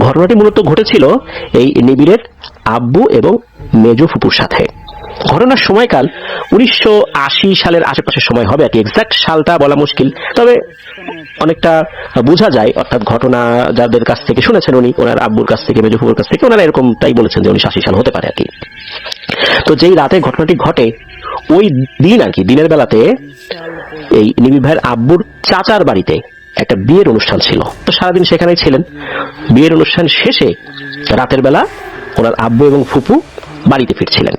ঘটনাটি মূলত ঘটেছিল এই নিবিড়ের আব্বু এবং মেজো ফুপুর সাথে। ঘটনার সময়কাল 1980 সালের আশেপাশের সময় হবে আর কি, এক্সাক্ট সালটা বলা মুশকিল, তবে অনেকটা বোঝা যায়। অর্থাৎ ঘটনা যাদের কাছ থেকে শুনেছেন উনি, ওনার আব্বুর কাছ থেকে, মেজো ফুপুর কাছ থেকে, ওনারা এরকমটাই বলেছেন যে 1980 সাল হতে পারে আর কি। তো যেই রাতে ঘটনাটি ঘটে ওই দিন আর কি, দিনের বেলাতে এই নিবিড় ভাইয়ের আব্বুর চাচার বাড়িতে একটা বিয়ের অনুষ্ঠান ছিল। তো সারাদিন সেখানেই ছিলেন। বিয়ের অনুষ্ঠান শেষে রাতের বেলা ওনার আব্বু এবং ফুপু বাড়িতে ফিরছিলেন।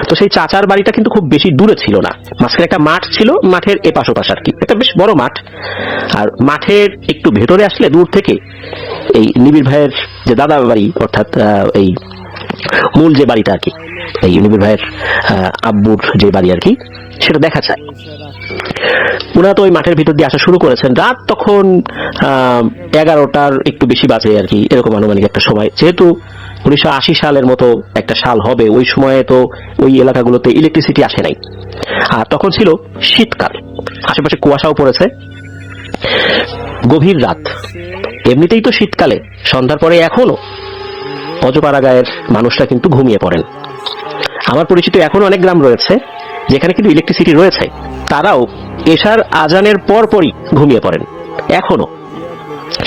তো সেই চাচার বাড়িটা কিন্তু খুব বেশি দূরে ছিল না, মাঝখানে একটা মাঠ ছিল, মাঠের এপাশ ওপাশ আর কি, একটা বেশ বড় মাঠ। আর মাঠের একটু ভেতরে আসলে দূর থেকে এই নিবিড় ভাইয়ের যে দাদা বাড়ি, অর্থাৎ এই মূল যে বাড়িটা আর কি, এই নিবিড় ভাইয়ের আব্বুর যে বাড়ি আর কি, সেটা দেখা যায়। ওনারা তো ওই মাঠের ভিতর দিয়ে আসা শুরু করেছেন। রাত তখন 11টার একটু বেশি বাজে আর কি, এরকম আনুমানিক একটা সময়। যেহেতু 1980 সালের মতো একটা সাল হবে, ওই সময়ে তো ওই এলাকাগুলোতে ইলেকট্রিসিটি আসে নাই। আর তখন ছিল শীতকাল, আশেপাশে কুয়াশাও পড়েছে, গভীর রাত। এমনিতেই তো শীতকালে সন্ধ্যার পরে এখনো অজপাড়া গায়ের মানুষরা কিন্তু ঘুমিয়ে পড়েন। আমার পরিচিত এখনো অনেক গ্রাম রয়েছে যেখানে কিন্তু ইলেকট্রিসিটি রয়েছে, তারাও এশার আজানের পর পরই ঘুমিয়ে পড়েন এখনো,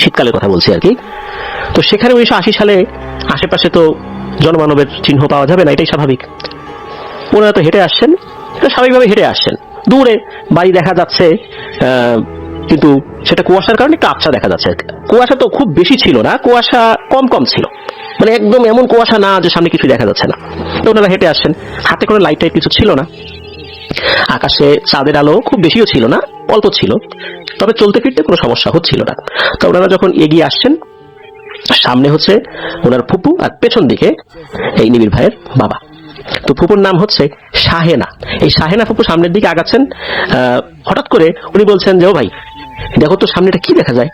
শীতকালের কথা বলছি আর কি। তো সেখানে 1980 সালে আশেপাশে তো জনমানবের চিহ্ন পাওয়া যাবে না, এটাই স্বাভাবিক। ওনারা তো হেঁটে আসছেন, স্বাভাবিকভাবে হেঁটে আসছেন। দূরে বাড়ি দেখা যাচ্ছে, কিন্তু সেটা কুয়াশার কারণে একটু আবছা দেখা যাচ্ছে। কুয়াশা তো খুব বেশি ছিল না, কুয়াশা কম কম ছিল, মানে একদম এমন কুয়াশা না যে সামনে কিছু দেখা যাচ্ছে না। তো ওনারা হেঁটে আসছেন, হাতে কোনো লাইট টাইট কিছু ছিল না, আকাশে চাঁদের আলো খুব বেশিও ছিল না, অল্প ছিল, তবে চলতে ফিরতে কোনো সমস্যা হচ্ছিল না। তো ওনারা যখন এগিয়ে আসছেন, সামনে হচ্ছে ওনার ফুপু আর পেছন দিকে এই নিবিড় ভাইয়ের বাবা। তো ফুপুর নাম হচ্ছে শাহেনা। এই শাহেনা ফুপু সামনের দিকে আগাচ্ছেন। হঠাৎ করে উনি বলছেন যে, ও ভাই দেখো তো সামনেটা কি দেখা যায়।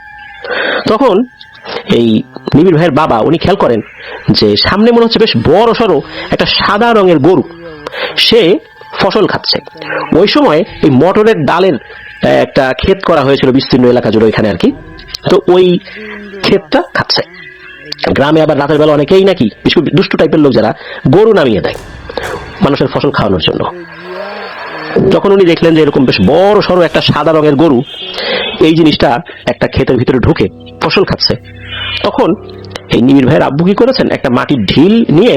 তখন এই নিবিড় ভাইয়ের বাবা উনি খেয়াল করেন যে সামনে মনে হচ্ছে বেশ বড় সড়ো একটা সাদা রঙের গরু, সে ফসল খাচ্ছে। ওই সময় এই মটরের ডালের একটা ক্ষেত করা হয়েছিল বিস্তীর্ণ এলাকা জুড়ে ওইখানে আর কি। তো ওই ক্ষেতটা খাচ্ছে। গ্রামে আবার রাতের বেলা অনেকেই নাকি দুষ্টু টাইপের লোক যারা গরু নামিয়ে দেয় মানুষের ফসল খাওয়ানোর জন্য। যখন উনি দেখলেন যে এরকম বেশ বড় সড়ো একটা সাদা রঙের গরু এই জিনিসটা একটা ক্ষেতের ভিতরে ঢুকে ফসল খাচ্ছে, তখন এই নিবিড় ভাইয়ের আব্বু কি করেছেন, একটা মাটির ঢিল নিয়ে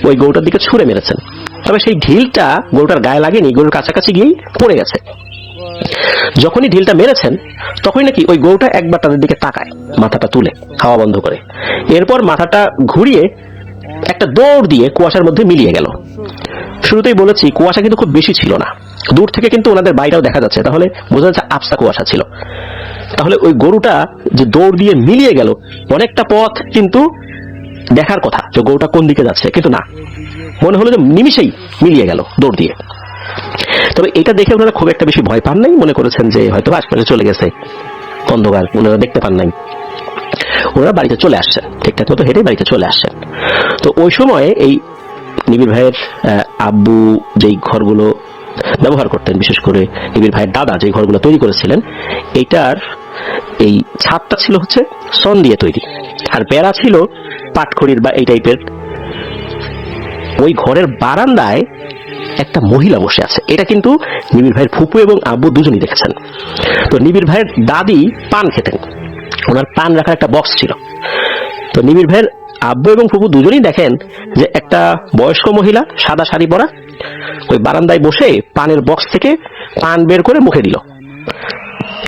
ওই গরুটার দিকে ছুঁড়ে মেরেছেন। তবে সেই ঢিলটা গরুটার গায়ে লাগেনি, গরুর কাছাকাছি গিয়েই পড়ে গেছে। যখনই ঢিলটা মেরেছেন তখনই নাকি ওই গরুটা একবার তাদের দিকে তাকায়, মাথাটা তুলে খাওয়া বন্ধ করে, এরপর মাথাটা ঘুরিয়ে একটা দৌড় দিয়ে কুয়াশার মধ্যে মিলিয়ে গেল। শুরুতেই বলেছি কুয়াশা কিন্তু খুব বেশি ছিল না, দূর থেকে কিন্তু ওনাদের বাড়িটাও দেখা যাচ্ছে, তাহলে বোঝা যাচ্ছে আবছা কুয়াশা ছিল। তাহলে ওই গরুটা যে দৌড় দিয়ে মিলিয়ে গেল, অনেকটা পথ কিন্তু দেখার কথা যে গরুটা কোন দিকে যাচ্ছে, কিন্তু না, মনে হলো যে নিমিষেই মিলিয়ে গেল দৌড় দিয়ে। তবে এটা দেখে ওনারা খুব একটা বেশি ভয় পান নাই, মনে করেছেন যে হয়তো আশপাশে চলে গেছে, অন্ধকার, ওনারা দেখতে পান নাই। ওনারা বাড়িতে চলে আসছেন, ঠিকঠাক মতো হেঁটে বাড়িতে চলে আসছেন। তো ওই সময়ে এই নিবিড় ভাইয়ের আব্বু যেই ঘরগুলো ব্যবহার করতেন, বিশেষ করে নিবিড় ভাইয়ের দাদা যে ঘরগুলো তৈরি করেছিলেন, এইটার এই ছাদটা ছিল হচ্ছে সন দিয়ে তৈরি, আর বেড়া ছিল পাটখড়ির বা এই টাইপের। ওই ঘরের বারান্দায় একটা মহিলা বসে আছে, এটা কিন্তু নিবিড় ভাইয়ের ফুপু এবং আব্বু দুজনই দেখেছেন। তো নিবিড় ভাইয়ের দাদি পান খেতেন, ওনার পান রাখার একটা বক্স ছিল। তো নিবিড় ভাইয়ের আব্বু এবং ফুপু দুজনই দেখেন যে একটা বয়স্ক মহিলা সাদা শাড়ি পরা ওই বারান্দায় বসে পানের বক্স থেকে পান বের করে মুখে দিল।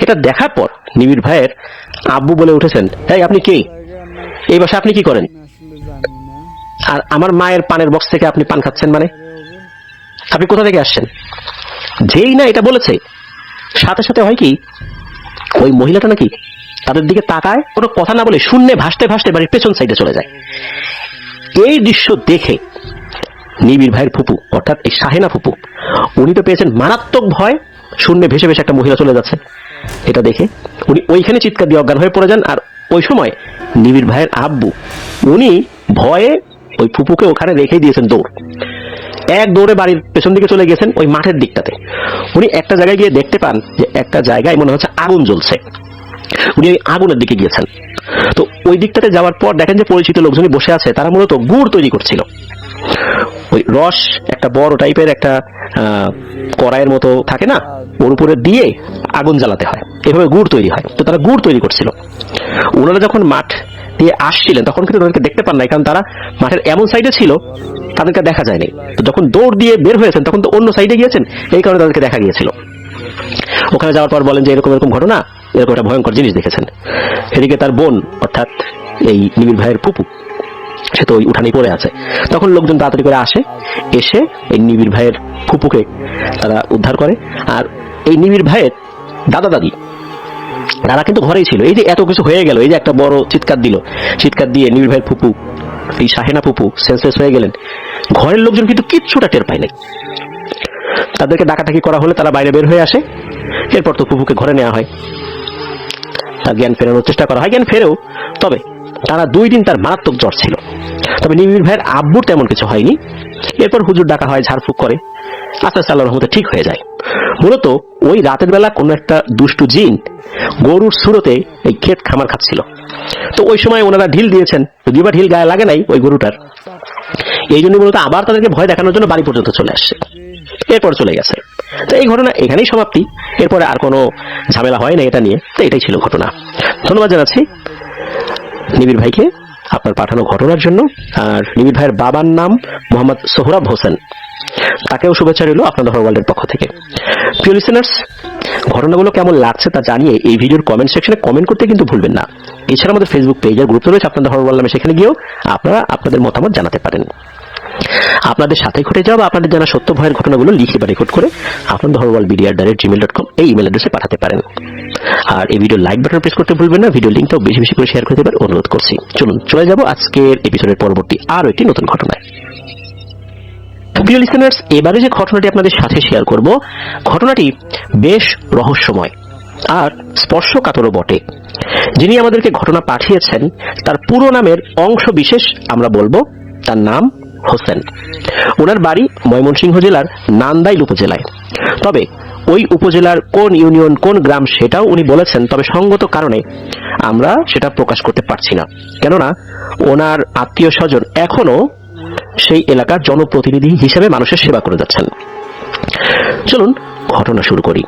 এটা দেখার পর নিবিড় ভাইয়ের আব্বু বলে উঠেছেন, এই আপনি কে, এই বাসায় আপনি কি করেন, আর আমার মায়ের পানের বক্স থেকে আপনি পান খাচ্ছেন, মানে আপনি কোথা থেকে আসছেন? যেই না এটা বলেছে, সাথে সাথে হয় কি, ওই মহিলাটা নাকি তাদের দিকে তাকায়, কোনো কথা না বলে শূন্যে ভাসতে ভাসতে বাড়ির পেছন সাইডে চলে যায়। এই দৃশ্য দেখে নিবিড় ভাইয়ের ফুপু, অর্থাৎ এই শাহেনা ফুপু, উনি তো পেয়েছেন মারাত্মক ভয়, শূন্যে ভেসে ভেসে একটা মহিলা চলে যাচ্ছে। এটা দেখে উনি ওইখানে চিৎকার দিয়ে অজ্ঞান হয়ে পড়ে যান। আর ওই সময় নিবিড় ভাইয়ের আব্বু উনি ভয়ে ওই ফুপুকে ওখানে রেখে দিয়েছেন, দৌড় এক দৌড়ে বাড়ির পেছন দিকে চলে গেছেন, ওই মাঠের দিকটাতে। উনি একটা জায়গায় গিয়ে দেখতে পান যে একটা জায়গায় মনে হচ্ছে আগুন জ্বলছে। উনি ওই আগুনের দিকে গিয়েছেন, তো ওই দিকটাতে যাওয়ার পর দেখেন যে পরিচিত লোকজনই বসে আছে, তারা মূলত গুড় তৈরি করছিল। ওই রস একটা বড় টাইপের একটা কড়াইয়ের মতো থাকে না, ওর উপরে দিয়ে আগুন জ্বালাতে হয়, এভাবে গুড় তৈরি হয়। তো তারা গুড় তৈরি করছিল। ওনারা যখন মাঠ দিয়ে আসছিলেন তখন কিন্তু তাদেরকে দেখতে পান নাই, কারণ তারা মাঠের এমন সাইডে ছিল তাদেরকে দেখা যায়নি। তো যখন দৌড় দিয়ে বের হয়েছেন তখন তো অন্য সাইডে গিয়েছেন, এই কারণে তাদেরকে দেখা গিয়েছিল। ওখানে যাওয়ার পর বলেন যে এরকম এরকম ঘটনা, এরকম একটা ভয়ঙ্কর জিনিস দেখেছেন। এদিকে তার বোন অর্থাৎ এই নিবিড় ভাইয়ের ফুপু, সে তো ওই উঠানেই পড়ে আছে। তখন লোকজন তাড়াতাড়ি করে আসে, এসে এই নিবিড় ভাইয়ের ফুপুকে তারা উদ্ধার করে। আর এই নিবিড় ভাইয়ের দাদা দাদি তারা কিন্তু ঘরেই ছিল। এই যে এত কিছু হয়ে গেল, এই যে একটা বড় চিৎকার দিল, চিৎকার দিয়ে নিবিড় ভাইয়ের ফুপু এই শাহেনা ফুপু সেন্সলেস হয়ে গেলেন। ঘরের লোকজন কিন্তু কিচ্ছুটা টের পায় নাই। তাদেরকে ডাকাডাকি করা হলে তারা বাইরে বের হয়ে আসে। এরপর তো ফুপুকে ঘরে নেওয়া হয়, তার জ্ঞান ফেরানোর চেষ্টা করা হয়, জ্ঞান ফেরেও। তবে টানা 2 দিন তার মারাত্মক জ্বর ছিল। তবে নিবিড় ভাইয়ের আব্বুর তেমন কিছু হয়নি। এরপর হুজুর ডাকা হয়, ঝাড়ফুঁক করে, আস্তে আস্তে আল্লাহর রহমতে ঠিক হয়ে যায়। মূলত ওই রাতের বেলা কোনো একটা দুষ্টু জিন গরুর সুরতে এই ক্ষেত খামার খাচ্ছিল। তো ওই সময় ওনারা ঢিল দিয়েছেন, যদিও বা ঢিল গায়ে লাগে নাই ওই গরুটার, এই জন্য মূলত আবার তাদেরকে ভয় দেখানোর জন্য বাড়ি পর্যন্ত চলে আসছে, এরপর চলে গেছে। তো এই ঘটনা এখানেই সমাপ্তি। এরপরে আর কোনো ঝামেলা হয় না এটা নিয়ে। তো এটাই ছিল ঘটনা। ধন্যবাদ জানাচ্ছি নিবিড় ভাইকে আপনার পাঠানো ঘটনার জন্য। আর নিবিড় ভাইয়ের বাবার নাম মোহাম্মদ সোহরাব হোসেন, তাকেও শুভেচ্ছা রইল আপনাদের হর ওয়ার্ল্ডের পক্ষ থেকে। প্রিয় লিসেনার্স, ঘটনাগুলো কেমন লাগছে তা জানিয়ে এই ভিডিওর কমেন্ট সেকশনে কমেন্ট করতে কিন্তু ভুলবেন না। এছাড়া আমাদের ফেসবুক পেজের গ্রুপ রয়েছে আপনাদের হর ওয়ার্ল্ড নামে, সেখানে গিয়েও আপনারা আপনাদের মতামত জানাতে পারেন। আপনাদের সাথে ঘটে যাওয়া বা আপনাদের জানা সত্য ভয়ের ঘটনাগুলো লিখে বা রেকর্ড করে আপনাদের হর ওয়ার্ল্ড media@gmail.com এই ইমেল অ্যাড্রেসে পাঠাতে পারেন। আর এই ভিডিও লাইক বাটন প্রেস করতে ভুলবেন না। ভিডিও লিংকটাও বেশি বেশি করে শেয়ার করে দেবার অনুরোধ করছি। চলুন চলে যাব আজকের এপিসোডের পরবর্তী আরো একটি নতুন ঘটনায়। প্রিয় লিসেনার্স, এবারে যে ঘটনাটি আপনাদের সাথে শেয়ার করব, ঘটনাটি বেশ রহস্যময় আর স্পর্শকাতরও বটে। যিনি আমাদেরকে ঘটনা পাঠিয়েছেন তার পুরো নামের অংশ বিশেষ আমরা বলবো। তার নাম হোসেন। ওনার বাড়ি ময়মনসিংহ জেলার নান্দাইল উপজেলায়। তবে ওই উপজেলার কোন ইউনিয়ন কোন গ্রাম সেটাও উনি বলেছেন, তবে সঙ্গত কারণে আমরা সেটা প্রকাশ করতে পারছি না, কেননা ওনার আত্মীয় স্বজন এখনো সেই এলাকার জনপ্রতিনিধি হিসেবে মানুষের সেবা করে যাচ্ছেন। চলুন ঘটনা শুরু করি।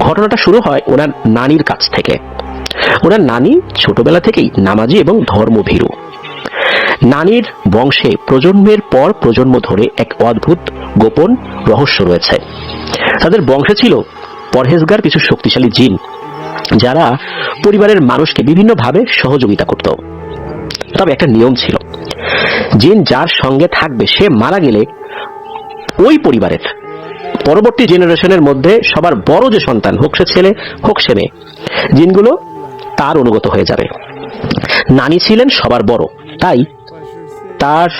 ঘটনাটা শুরু হয় ওনার নানির কাছ থেকে। ওনার নানি ছোটবেলা থেকেই নামাজি এবং ধর্মভীরু। নানির বংশে প্রজন্মের পর প্রজন্ম ধরে এক অদ্ভুত গোপন রহস্য রয়েছে। তাদের বংশে ছিল পরহেজগার কিছু শক্তিশালী জিন, যারা পরিবারের মানুষকে বিভিন্নভাবে সহযোগিতা করত। তবে একটা নিয়ম ছিল, জিন যার সঙ্গে থাকবে সে মারা গেলে ওই পরিবারের পরবর্তী জেনারেশনের মধ্যে সবার বড় যে সন্তান, হোক সে ছেলে হোক সে মেয়ে, জিনগুলো তার অনুগত হয়ে যাবে। নানি ছিলেন সবার বড়, তাই তার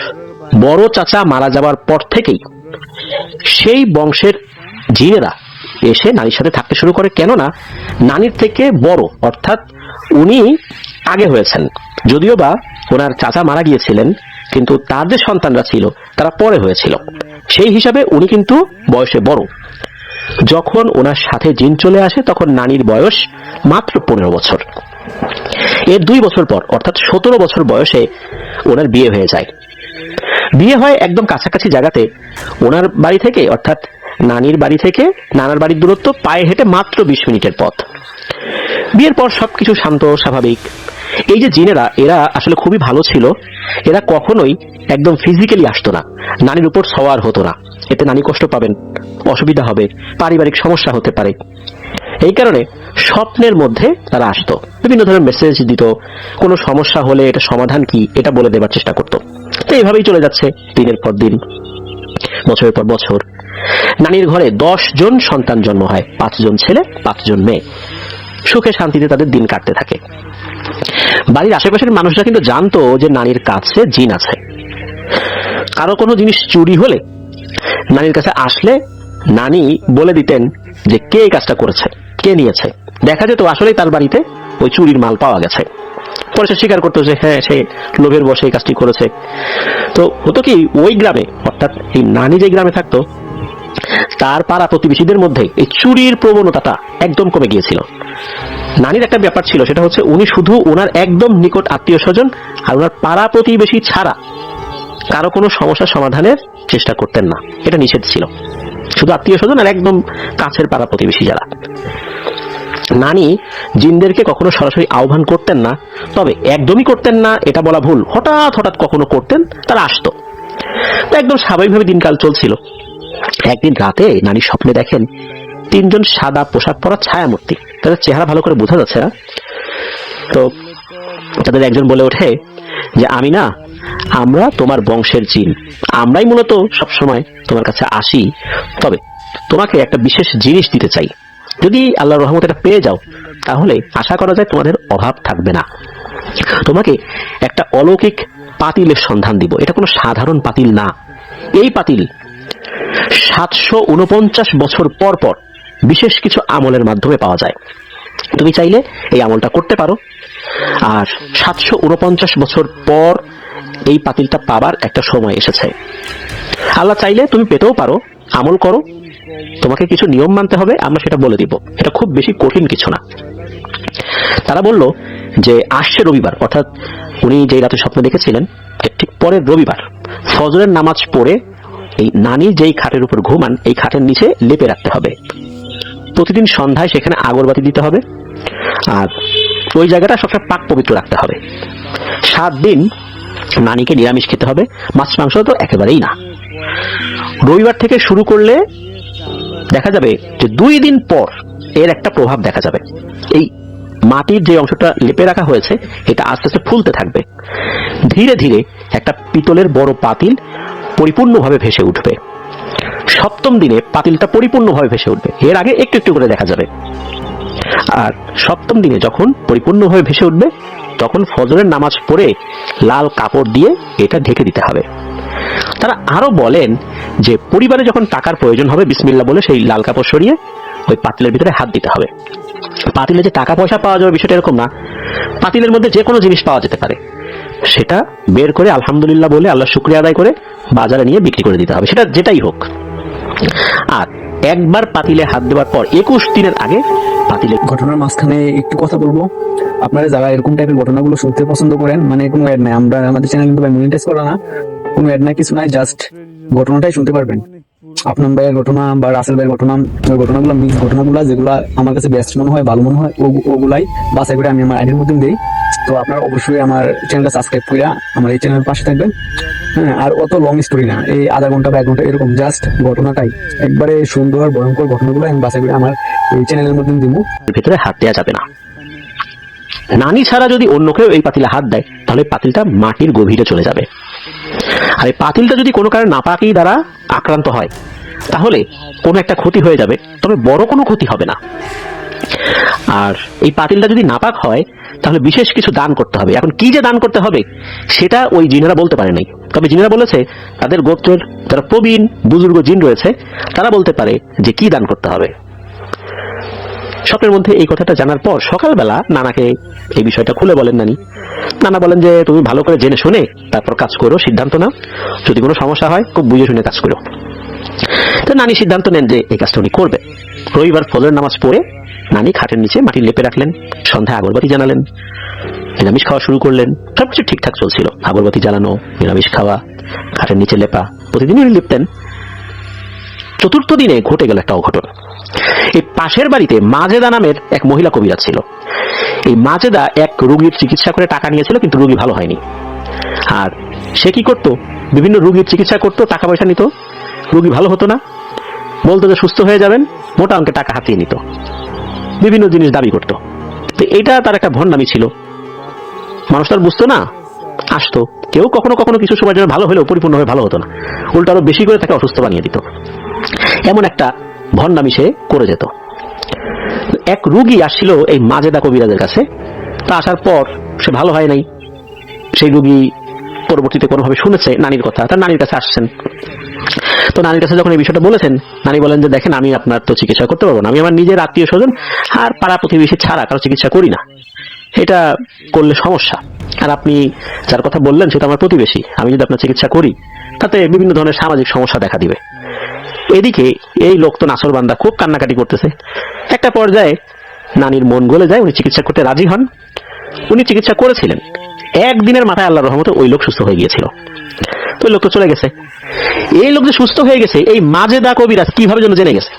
বড় চাচা মারা যাওয়ার পর থেকেই সেই বংশের জিনেরা এসে নানির সাথে থাকতে শুরু করে। কেননা নানির থেকে বড়, অর্থাৎ উনি আগে হয়েছেন, যদিও বা ওনার চাচা মারা গিয়েছিলেন, কিন্তু তার যে সন্তানরা ছিল তারা পরে হয়েছিল। সেই হিসাবে উনি কিন্তু বয়সে বড়। যখন ওনার সাথে জিন চলে আসে তখন নানির বয়স মাত্র 15 বছর। এর 2 বছর পর অর্থাৎ 17 বছর বয়সে ওনার বিয়ে হয়ে যায়। বিয়ে হয় একদম কাছাকাছি জায়গাতে। ওনার বাড়ি থেকে অর্থাৎ নানির বাড়ি থেকে নানার বাড়ির দূরত্ব পায়ে হেঁটে মাত্র 20 মিনিটের পথ। বিয়ের পর সবকিছু শান্ত স্বাভাবিক। এই যে জিনেরা, এরা আসলে খুবই ভালো ছিল। এরা কখনোই একদম ফিজিক্যালি আসতো না, নানির উপর সওয়ার হতো না। এতে নানি কষ্ট পাবেন, অসুবিধা হবে, পারিবারিক সমস্যা হতে পারে। এই কারণে স্বপ্নের মধ্যে তারা আসতো, বিভিন্ন ধরনের মেসেজ দিত, কোনো সমস্যা হলে এটা সমাধান কি এটা বলে দেবার চেষ্টা করত। তো এইভাবেই চলে যাচ্ছে দিনের পর দিন, বছরের পর বছর। নানির ঘরে 10 জন সন্তান জন্ম হয়, 5 জন ছেলে 5 জন মেয়ে। সুখে শান্তিতে তাদের দিন কাটতে থাকে। বাড়ির আশেপাশের মানুষরা কিন্তু জানতো যে নানির কাছে জিন আছে। কারো কোনো জিনিস চুরি হলে নানির কাছে আসলে নানি বলে দিতেন যে কে এই কাজটা করেছে, কে নিয়েছে। দেখা যেত আসলেই তার বাড়িতে ওই চুরির মাল পাওয়া গেছে। পরে সে স্বীকার করতো যে হ্যাঁ, সে লোভের বশে এই কাজটি করেছে। তো হতো কি, ওই গ্রামে অর্থাৎ এই নানি যে গ্রামে থাকতো তার পাড়া প্রতিবেশীদের মধ্যে এই চুরির প্রবণতাটা একদম কমে গিয়েছিল। নানির একটা ব্যাপার ছিল, সেটা হচ্ছে উনি শুধু ওনার একদম নিকট আত্মীয় স্বজন আর ওনার পাড়া প্রতিবেশী ছাড়া কারো কোনো সমস্যার সমাধানের চেষ্টা করতেন না, এটা নিষেধ ছিল। শুধু আত্মীয় স্বজন আর একদম কাছের পাড়া প্রতিবেশী যারা। নানি জিনদেরকে কখনো সরাসরি আহ্বান করতেন না, তবে একদমই করতেন না এটা বলা ভুল, হঠাৎ হঠাৎ কখনো করতেন, তারা আসতো। তো একদম স্বাভাবিকভাবে দিনকাল চলছিল। একদিন রাতে নানি স্বপ্নে দেখেন 3 জন সাদা পোশাক পরা ছায়ামূর্তি, তাদের চেহারা ভালো করে বোঝা যাচ্ছে না। তো তাদের একজন বলে ওঠে যে আমি না, আমরা তোমার বংশের জিন, আমরাই মূলত সবসময় তোমার কাছে আসি, তবে তোমাকে একটা বিশেষ জিনিস দিতে চাই, যদি আল্লাহর রহমতে এটা পেয়ে যাও তাহলে আশা করা যায় তোমাদের অভাব থাকবে না। তোমাকে একটা অলৌকিক পাতিলের সন্ধান দিব, এটা কোনো সাধারণ পাতিল না। এই পাতিল 749 বছর পর পর বিশেষ কিছু আমলের মাধ্যমে পাওয়া যায়, তুমি চাইলে এই আমলটা করতে পারো। আর 749 বছর পর এই পাতিলটা পাবার একটা সময় এসেছে। আল্লাহ চাইলে তুমি পেতেও পারো, আমল করো, তোমাকে কিছু নিয়ম মানতে হবে, আমরা সেটা বলে দিব, এটা খুব বেশি কঠিন কিছু না। তারা বলল যে আসছে রবিবার, অর্থাৎ উনি যে রাতে স্বপ্ন দেখেছিলেন ঠিক পরের রবিবার ফজরের নামাজ পড়ে এই নানি যেই খাটের উপর ঘুমান এই খাটের নিচে লেপে রাখতে হবে। প্রতিদিন সন্ধ্যায় সেখানে আগরবাতি দিতে হবে, আর ওই জায়গাটা সবসময় পাক পবিত্র রাখতে হবে। 7 দিন নানিকে নিরামিষ খেতে হবে, মাছ মাংস তো একেবারেই না। রবিবার থেকে শুরু করলে দেখা যাবে যে 2 দিন পর এর একটা প্রভাব দেখা যাবে। এই মাটির যে অংশটা লেপে রাখা হয়েছে এটা আস্তে আস্তে ফুলতে থাকবে, ধীরে ধীরে একটা পিতলের বড় পাতিল পরিপূর্ণভাবে ভেসে উঠবে। 7ম দিনে পাতিলটা পরিপূর্ণভাবে ভেসে উঠবে, এর আগে একটু একটু করে দেখা যাবে। আর 7ম দিনে যখন পরিপূর্ণভাবে ভেসে উঠবে তখন ফজরের নামাজ পড়ে লাল কাপড় দিয়ে এটা ঢেকে দিতে হবে। তারা আরো বলেন যে পরিবারে যখন টাকার প্রয়োজন হবে বিসমিল্লাহ বলে সেই লাল কাপড় সরিয়ে ওই পাতিলের ভিতরে হাত দিতে হবে। পাতিলে যে টাকা পয়সা পাওয়া যাবে বিষয়টা এরকম না, পাতিলের মধ্যে যে কোনো জিনিস পাওয়া যেতে পারে, সেটা বের করে আলহামদুলিল্লাহ বলে আল্লাহ শুকরিয়া আদায় করে বাজারে নিয়ে বিক্রি করে দিতে হবে, সেটা যেটাই হোক। আর একবার পাতিলে হাত দেওয়ার পর 21 দিনের আগে পাতিলে। ঘটনার মাঝখানে একটু কথা বলবো, আপনারা যারা এরকম টাইপের ঘটনাগুলো শুনতে পছন্দ করেন, মানে কোনো অ্যাড নাই, আমরা আমাদের চ্যানেল কিন্তু মনিটাইজ করা না, কোনো অ্যাড নাই, কিছু নাই, জাস্ট ঘটনাটাই শুনতে পারবেন। আপনার ভাইয়ের ঘটনা বা রাসেল ভাইয়ের ঘটনা, ওই ঘটনাগুলো মিক্স ঘটনাগুলো যেগুলো আমার কাছে বেস্ট মনে হয়, ভালো মনে হয়, ওগুলাই বাছাই করে আমি আমার আইডির মধ্যে দিই। তো আপনারা অবশ্যই আমার চ্যানেলটা সাবস্ক্রাইব করে আমার এই চ্যানেলের পাশে থাকবেন। হ্যাঁ, আর অত লং স্টোরি না, এই আধা ঘন্টা বা 1 ঘন্টা এরকম জাস্ট ঘটনাটাই একবারে সুন্দর ভয়ঙ্কর ঘটনাগুলো আমি বাছাই করে আমার এই চ্যানেলের মধ্যে দিব। ভিতরে হাত দেওয়া যাবে না। নানি ছাড়া যদি অন্য কেউ এই পাতিলে হাত দেয় তাহলে পাতিলটা মাটির গভীরে চলে যাবে। আর এই পাতিলটা যদি কোনো কারণে নাপাকি দ্বারা আক্রান্ত হয় তাহলে কোনো একটা ক্ষতি হয়ে যাবে, তবে বড় কোনো ক্ষতি হবে না। আর এই পাতিলটা যদি নাপাক হয় তাহলে বিশেষ কিছু দান করতে হবে। এখন কি যে দান করতে হবে সেটা ওই জিনেরা বলতে পারে নাই, তবে জিনেরা বলেছে তাদের গোত্রের যারা প্রবীণ বুজুর্গ জিন রয়েছে তারা বলতে পারে যে কি দান করতে হবে। স্বপ্নের মধ্যে এই কথাটা জানার পর সকালবেলা নানাকে এই বিষয়টা খুলে বলেন নানি। নানা বলেন যে তুমি ভালো করে জেনে শুনে তারপর কাজ করো, সিদ্ধান্ত নাও, যদি কোনো সমস্যা হয় খুব বুঝে শুনে কাজ করো। তো নানি সিদ্ধান্ত নেন যে এই কাজটা উনি করবে। রবিবার ফজরের নামাজ পড়ে নানি খাটের নিচে মাটি লেপে রাখলেন, সন্ধ্যায় আগরবাতি জ্বালালেন, নিরামিষ খাওয়া শুরু করলেন। সবকিছু ঠিকঠাক চলছিল, আগরবাতি জ্বালানো, নিরামিষ খাওয়া, খাটের নিচে লেপা, প্রতিদিনই উনি লিপতেন। 4র্থ দিনে ঘটে গেল একটা অঘটন। এই পাশের বাড়িতে মাজেদা নামের এক মহিলা কবিরাজ ছিল। এই মাজেদা এক রোগীর চিকিৎসা করে টাকা নিয়েছিল, কিন্তু রোগী ভালো হয়নি। আর সে কি করতো, বিভিন্ন রোগীর চিকিৎসা করতো, টাকা পয়সা নিত, রোগী ভালো হতো না, বলতো যে সুস্থ হয়ে যাবেন, মোটা অঙ্কে টাকা হাতিয়ে নিত, বিভিন্ন জিনিস দাবি করতো। তো এটা তার একটা ভণ্ডামি ছিল। মানুষ তার বুঝতো না, আসতো, কেউ কখনো কখনো কিছু সময়ের জন্য ভালো হলেও পরিপূর্ণভাবে ভালো হতো না, উল্টো আরো বেশি করে তাকে অসুস্থ বানিয়ে দিত। এমন একটা ভণ্ডামি সে করে যেত। এক রোগী আসছিল এই মাজেদা কবিরাজের কাছে, তা আসার পর সে ভালো হয় নাই। সেই রোগী পরবর্তীতে কোনোভাবে শুনেছে নানির কথা, তার নানির কাছে আসছেন। তো নানির কাছে যখন এই বিষয়টা বলেছেন, নানি বলেন যে দেখেন আমি আপনার তো চিকিৎসা করতে পারবো না, আমি আমার নিজের আত্মীয় স্বজন আর পাড়া প্রতিবেশী ছাড়া কারো চিকিৎসা করি না, এটা করলে সমস্যা। আর আপনি যার কথা বললেন সেটা আমার প্রতিবেশী, আমি যদি আপনার চিকিৎসা করি তাতে বিভিন্ন ধরনের সামাজিক সমস্যা দেখা দিবে। এদিকে এই লোক তো নাসরবান্দা খুব কান্নাকাটি করতেছে। একটা পর্যায়ে নানির মন গলে যায়, উনি চিকিৎসা করতে রাজি হন। উনি চিকিৎসা করেছিলেন, একদিনের মাথায় আল্লাহর রহমতে ওই লোক সুস্থ হয়ে গিয়েছিল। তো ওই লোক তো চলে গেছে। এই লোক যে সুস্থ হয়ে গেছে এই মাজেদা কবিরাজ কিভাবে যেন জেনে গেছে।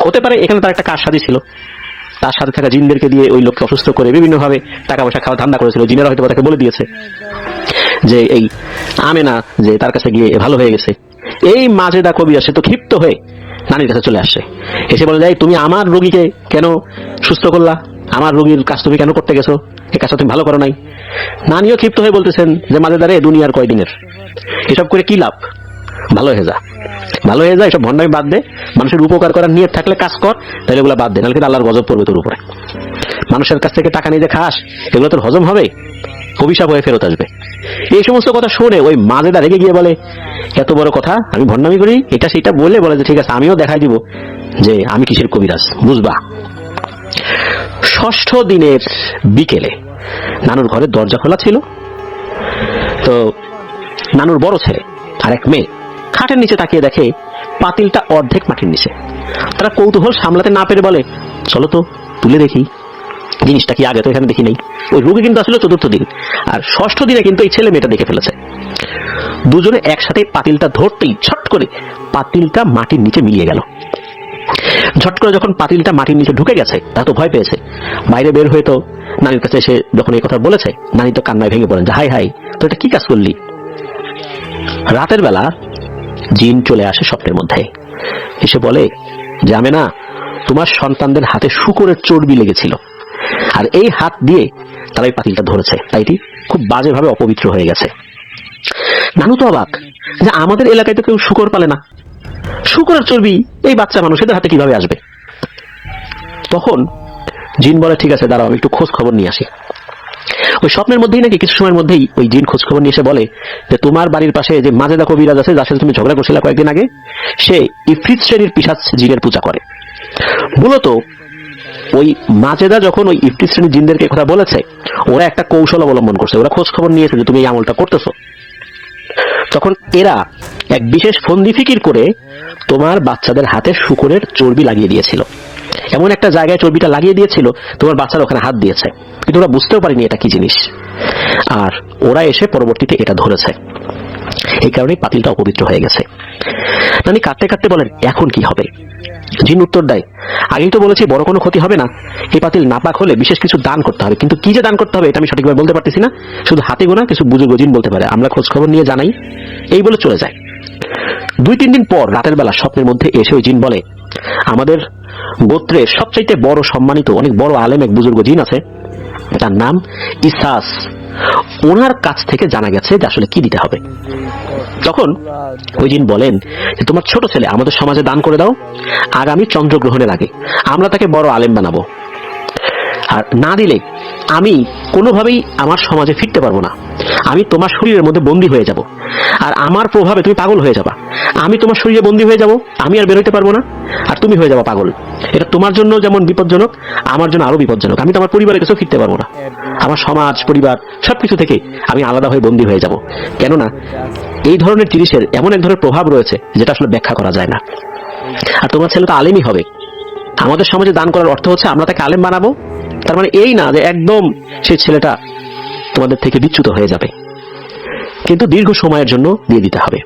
হতে পারে এখানে তার একটা কারসাজি ছিল, তার সাথে থাকা জিনদেরকে দিয়ে ওই লোককে অসুস্থ করে বিভিন্ন ভাবে টাকা পয়সা খাওয়া ধান্দা করেছিল। জিনেরা হয়তো তাকে বলে দিয়েছে যে এই আমেনা যে তার কাছে গিয়ে ভালো হয়ে গেছে। এই মাজেদা কবিরাজ সে তো ক্ষিপ্ত হয়ে নানির কাছে চলে আসছে, এসে বলে যায় তুমি আমার রোগীকে কেন সুস্থ করলা, আমার রোগীর কাজ তুমি কেন করতে গেছো, এই কাজটা তুমি ভালো করো নাই। নানিও ক্ষিপ্ত হয়ে বলতেছেন যে মাজেদারে দুনিয়ার কয়দিনের, এসব করে কি লাভ, ভালো হয়ে যা, ভালো হয়ে যায়, এসব ভণ্ডামি বাদ দে, মানুষের উপকার করার নিয়ত থাকলে কাজ কর, তাহলে এগুলো বাদ দে, নাহলে কিন্তু আল্লাহর গজব পড়বে তোর উপরে। মানুষের কাছ থেকে টাকা নিয়ে যে খাস এগুলো তোর হজম হবে, অভিশাপ হয়ে ফেরত আসবে। এই সমস্ত কথা শুনে ওই মাজেদা রেগে গিয়ে বলে এত বড় কথা, আমি ভণ্ডামি করি এটা সেটা বলে বলে যে ঠিক আছে আমিও দেখাই দিব যে আমি কিসের কবিরাজ, বুঝবা। ষষ্ঠ দিনের বিকেলে নানুর ঘরের দরজা খোলা ছিল। তো নানুর বড় ছেলে আর এক মেয়ে খাটের নিচে তাকিয়ে দেখে পাতিলটা অর্ধেক মাটির নিচে। তারা কৌতূহল সামলাতে না পেরে বলে চলো তো তুলে দেখি জিনিসটা কি, আগে তো এখানে দেখি নাই। ওই রোগী কিন্তু আসলে চতুর্থ দিন, আর ষষ্ঠ দিনে কিন্তু এই ছেলে মেয়েটা দেখে ফেলেছে। দুজনে একসাথে পাতিলটা ধরতেই ছট করে পাতিলটা মাটির নিচে মিলিয়ে গেল। ঝট করে যখন পাতিলটা মাটির নিচে ঢুকে গেছে তা তো ভয় পেয়েছে, বাইরে বের হয়ে তো নানির কাছে এসে যখন এই কথা বলেছে নানি তো কান্নায় ভেঙে পড়েন যে হাই হাই তো এটা কি কাজ করলি। রাতের বেলা জিন চলে আসে স্বপ্নের মধ্যে, এসে বলে যে আমেনা তোমার সন্তানদের হাতে শূকরের চর্বি লেগেছিল, আর এই হাত দিয়ে তারা এই পাতিলটা ধরেছে, তাই এটি খুব বাজেভাবে অপবিত্র হয়ে গেছে। নানু তো অবাক যে আমাদের এলাকায় তো কেউ শূকর পালে না, শূকরের চর্বি এই বাচ্চা মানুষের হাতে কিভাবে আসবে। তখন জিন বলে ঠিক আছে দাঁড়াও আমি একটু খোঁজ খবর নিয়ে আসি। ওই স্বপ্নের মধ্যেই নাকি কিছু সময়ের মধ্যেই ওই জিন খোঁজ খবর নিয়ে এসে বলে যে তোমার বাড়ির পাশে যে মাজেদা কবিরাজ আছে যার সাথে তুমি ঝগড়া করছিলে কয়েকদিন আগে, সে ইফরিত শ্রেণীর পিশাচ জিনের পূজা করে। মূলত ওই মাজেদা যখন ওই ইফরিত শ্রেণীর জিনদেরকে কথা বলেছে ওরা একটা কৌশল অবলম্বন করছে, ওরা খোঁজ খবর নিয়েছে যে তুমি এই আমলটা করতেছো। তখন এরা এক বিশেষ ফন্দি ফিকির করে তোমার বাচ্চাদের হাতে শূকরের চর্বি লাগিয়ে দিয়েছিল, এমন একটা জায়গায় চর্বিটা লাগিয়ে দিয়েছিল তোমার বাচ্চারা ওখানে হাত দিয়েছে, কিন্তু ওরা বুঝতেও পারেনি এটা কি জিনিস, আর ওরা এসে পরবর্তীতে এটা ধরেছে, এই কারণেই পাতিলটা অপবিত্র হয়ে গেছে। নানি কাঁদতে কাঁদতে বলেন এখন কি হবে। জিন উত্তর দেয় আগেই তো বলেছি বড় কোনো ক্ষতি হবে না, এই পাতিল নাপাক হলে বিশেষ কিছু দান করতে হবে, কিন্তু কি যে দান করতে হবে এটা আমি সঠিকভাবে বলতে পারতেছি না, শুধু হাতে গোনা কিছু বুজুর্গ জিন বলতে পারে, আমরা খোঁজ খবর নিয়ে জানাই, এই বলে চলে যায়। 2-3 দিন পর রাতের বেলা স্বপ্নের মধ্যে এসে ওই জিন বলে আমাদের গোত্রের সবচাইতে বড় সম্মানিত অনেক বড় আলেম এক বুজুর্গ জিন আছে, তার নাম ইসাস, ওনার কাছ থেকে জানা গেছে যে আসলে কি দিতে হবে। তখন ওই জিন বলেন যে তোমার ছোট ছেলে আমাদের সমাজে দান করে দাও, আগামী চন্দ্রগ্রহণের আগে আমরা তাকে বড় আলেম বানাবো, আর না দিলে আমি কোনোভাবেই আমার সমাজে ফিরতে পারবো না, আমি তোমার শরীরের মধ্যে বন্দী হয়ে যাব, আর আমার প্রভাবে তুমি পাগল হয়ে যাবা, আমি তোমার শরীরে বন্দী হয়ে যাব, আমি আর বের হইতে পারবো না, আর তুমি হয়ে যাবা পাগল। এটা তোমার জন্য যেমন বিপজ্জনক আমার জন্য আরো বিপজ্জনক, আমি তো আমার পরিবারের কাছেও ফিরতে পারবো না, আমার সমাজ পরিবার সবকিছু থেকে আমি আলাদা হয়ে বন্দী হয়ে যাব, কেননা এই ধরনের জিনিসের এমন এক ধরনের প্রভাব রয়েছে যেটা আসলে ব্যাখ্যা করা যায় না। আর তোমার ছেলে তো আলেমই হবে, আমাদের সমাজে দান করার অর্থ হচ্ছে আমরা তাকে আলেম বানাবো, তার মানে এই না যে একদম সেই ছেলেটা তোমাদের থেকে বিচ্যুত হয়ে যাবে, কিন্তু দীর্ঘ সময়ের জন্য দিয়ে দিতে হবে।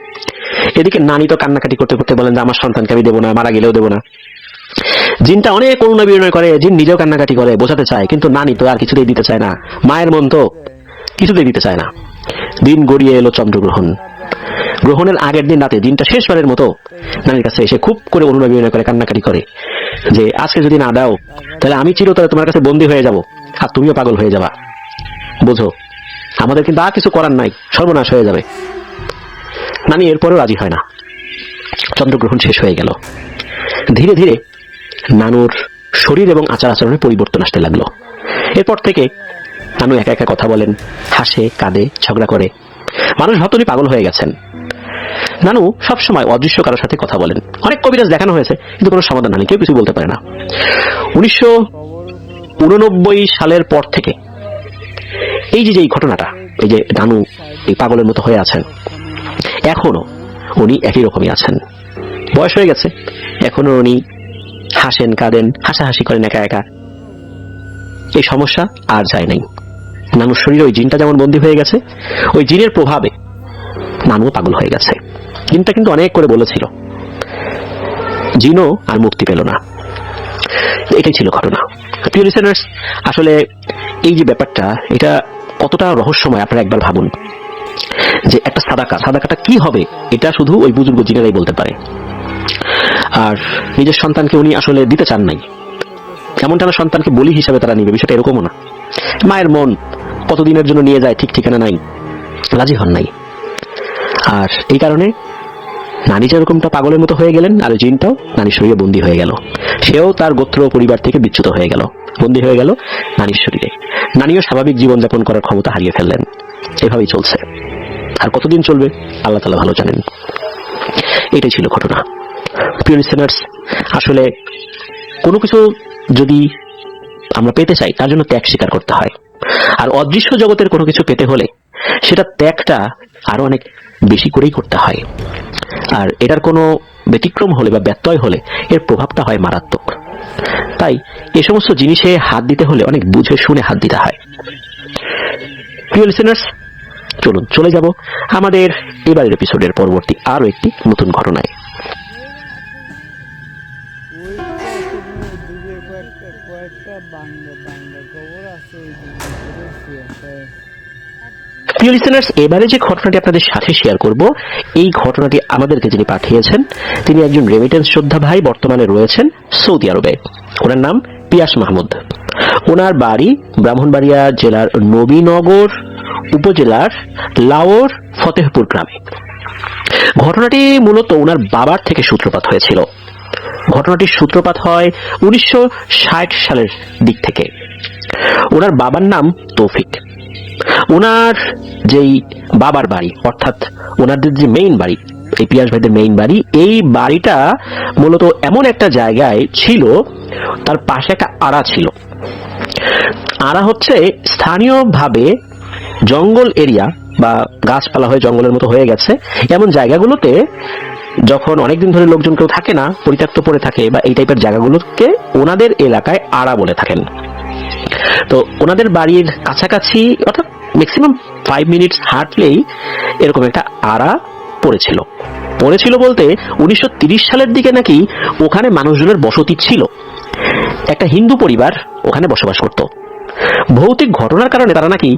এদিকে নানি তো কান্নাকাটি করতে করতে বলেন যে আমার সন্তানকে আমি দেবো না, মারা গেলেও দেবো না। জিনটা অনেক করুণা বিনয় করে, জিন নিজেও কান্নাকাটি করে, বোঝাতে চায়, কিন্তু নানি তো আর কিছুতেই দিতে চায় না, মায়ের মন তো কিছুতেই দিতে চায় না। দিন গড়িয়ে এলো চন্দ্রগ্রহণ। গ্রহণের আগের দিন রাতে জিনটা শেষবারের মতো নানির কাছে এসে খুব করে অনুনয় বিনয় করে কান্নাকাটি করে যে আজকে যদি না দাও তাহলে আমি চিরতরে তোমার কাছে বন্দী হয়ে যাব, আর তুমিও পাগল হয়ে যাবা, বোঝো আমাদের কিন্তু আর কিছু করার নাই, সর্বনাশ হয়ে যাবে। নানি এরপরেও রাজি হয় না। চন্দ্রগ্রহণ শেষ হয়ে গেল। ধীরে ধীরে নানুর শরীর এবং আচার আচরণে পরিবর্তন আসতে লাগলো। এরপর থেকে নানু একা একা কথা বলেন, হাসে, কাঁদে, ঝগড়া করে, মানুষ ভাবতেই পাগল হয়ে গেছেন। নানু সবসময় অদৃশ্য কারোর সাথে কথা বলেন, অনেক কবিরাজ দেখানো হয়েছে কিন্তু কোনো সমাধান নেই, কেউ কিছু বলতে পারে না। 1989 সালের পর থেকে এই যে ঘটনাটা, এই যে নানু এই পাগলের মতো হয়ে আছেন, এখনো উনি একই রকমই আছেন, বয়স হয়ে গেছে, এখনো উনি হাসেন, কাঁদেন, হাসাহাসি করেন একা একা, এই সমস্যা আর যায় নাই। নানুর শরীরে ওই জিনটা যেমন বন্দী হয়ে গেছে, ওই জিনের প্রভাবে নানুও পাগল হয়ে গেছে। জিনটা কিন্তু অনেক করে বলেছিল, জিনও আর মুক্তি পেল না। এটাই ছিল ঘটনা। প্রিয় লিসেনার্স, আসলে এই যে ব্যাপারটা, এটা কতটা রহস্যময় আপনারা একবার ভাবুন। যে একটা সাদাকাটা কি হবে, এটা শুধু ওই বুজুর্গ জিনেরাই বলতে পারে। আর নিজের সন্তানকে উনি আসলে দিতে চান নাই, এমনটা না সন্তানকে বলি হিসাবে তারা নিবে, বিষয়টা এরকমও না। মায়ের মন কতদিনের জন্য নিয়ে যায় ঠিক ঠিকানা নাই, রাজি হন নাই। আর এই কারণে নানি যেরকমটা পাগলের মতো হয়ে গেলেন, আর জিনটাও নানির শরীরে বন্দী হয়ে গেল। সেও তার গোত্র পরিবার থেকে বিচ্যুত হয়ে গেল, বন্দী হয়ে গেল নানির শরীরে। নানিও স্বাভাবিক জীবনযাপন করার ক্ষমতা হারিয়ে ফেললেন। এভাবেই চলছে। আর কতদিন চলবে আল্লাহ তাআলা ভালো জানেন। এটাই ছিল ঘটনা। প্রিয় লিসেনার্স, আসলে কোনো কিছু যদি আমরা পেতে চাই, তার জন্য ত্যাগ স্বীকার করতে হয়। আর অদৃশ্য জগতের কোনো কিছু পেতে হলে সেটা ত্যাগটা আরো অনেক বেশি করেই করতে হয়। আর এটার কোনো ব্যতিক্রম হলে বা ব্যত্যয় হলে এর প্রভাবটা হয় মারাত্মক। তাই এই সমস্ত জিনিসে হাত দিতে হলে অনেক বুঝে শুনে হাত দিতে হয়। প্রিয় লিসেনার্স, চলুন চলে যাব আমাদের এবারের এপিসোডের পরবর্তী আরো একটি নতুন ঘটনায়। প্রিয় লিসেনার্স, এবারে যে ঘটনাটি আপনাদের সাথে শেয়ার করব, এই ঘটনাটি আমাদেরকে যিনি পাঠিয়েছেন তিনি একজন রেমিটেন্স যোদ্ধা ভাই, বর্তমানে রয়েছেন সৌদি আরবে। ওনার নাম পিয়াস মাহমুদ। ওনার বাড়ি ব্রাহ্মণবাড়িয়া জেলার নবীনগর উপজেলার লাওর ফতেহপুর গ্রামে। ঘটনাটি মূলত ওনার বাবার থেকে সূত্রপাত হয়েছিল। ঘটনাটির সূত্রপাত হয় 1960 সালের দিক থেকে। ওনার বাবার নাম তৌফিক। ওনার যেই বাবার বাড়ি, অর্থাৎ ওনাদের যে মেইন বাড়ি, এই পিয়াস ভাইদের মেইন বাড়ি, এই বাড়িটা মূলত এমন একটা জায়গায় ছিল, তার পাশে একটা আড়া ছিল। আড়া হচ্ছে স্থানীয়ভাবে জঙ্গল এরিয়া বা গাছপালা হয়ে জঙ্গলের মতো হয়ে গেছে এমন জায়গাগুলোতে যখন অনেকদিন ধরে লোকজন কেউ থাকে না, পরিত্যক্ত পড়ে থাকে, বা এই টাইপের জায়গাগুলোকে ওনাদের এলাকায় আড়া বলে থাকেন। তো ওনাদের বাড়ির কাছাকাছি, অর্থাৎ ম্যাক্সিমাম 5 মিনিটস হাঁটলেই এরকম একটা আড়া পড়েছিল বলতে 1930 সালের দিকে নাকি ওখানে মানুষজনের বসতি ছিল। একটা হিন্দু পরিবার ওখানে বসবাস করত। ভৌতিক ঘটনার কারণে তারা নাকি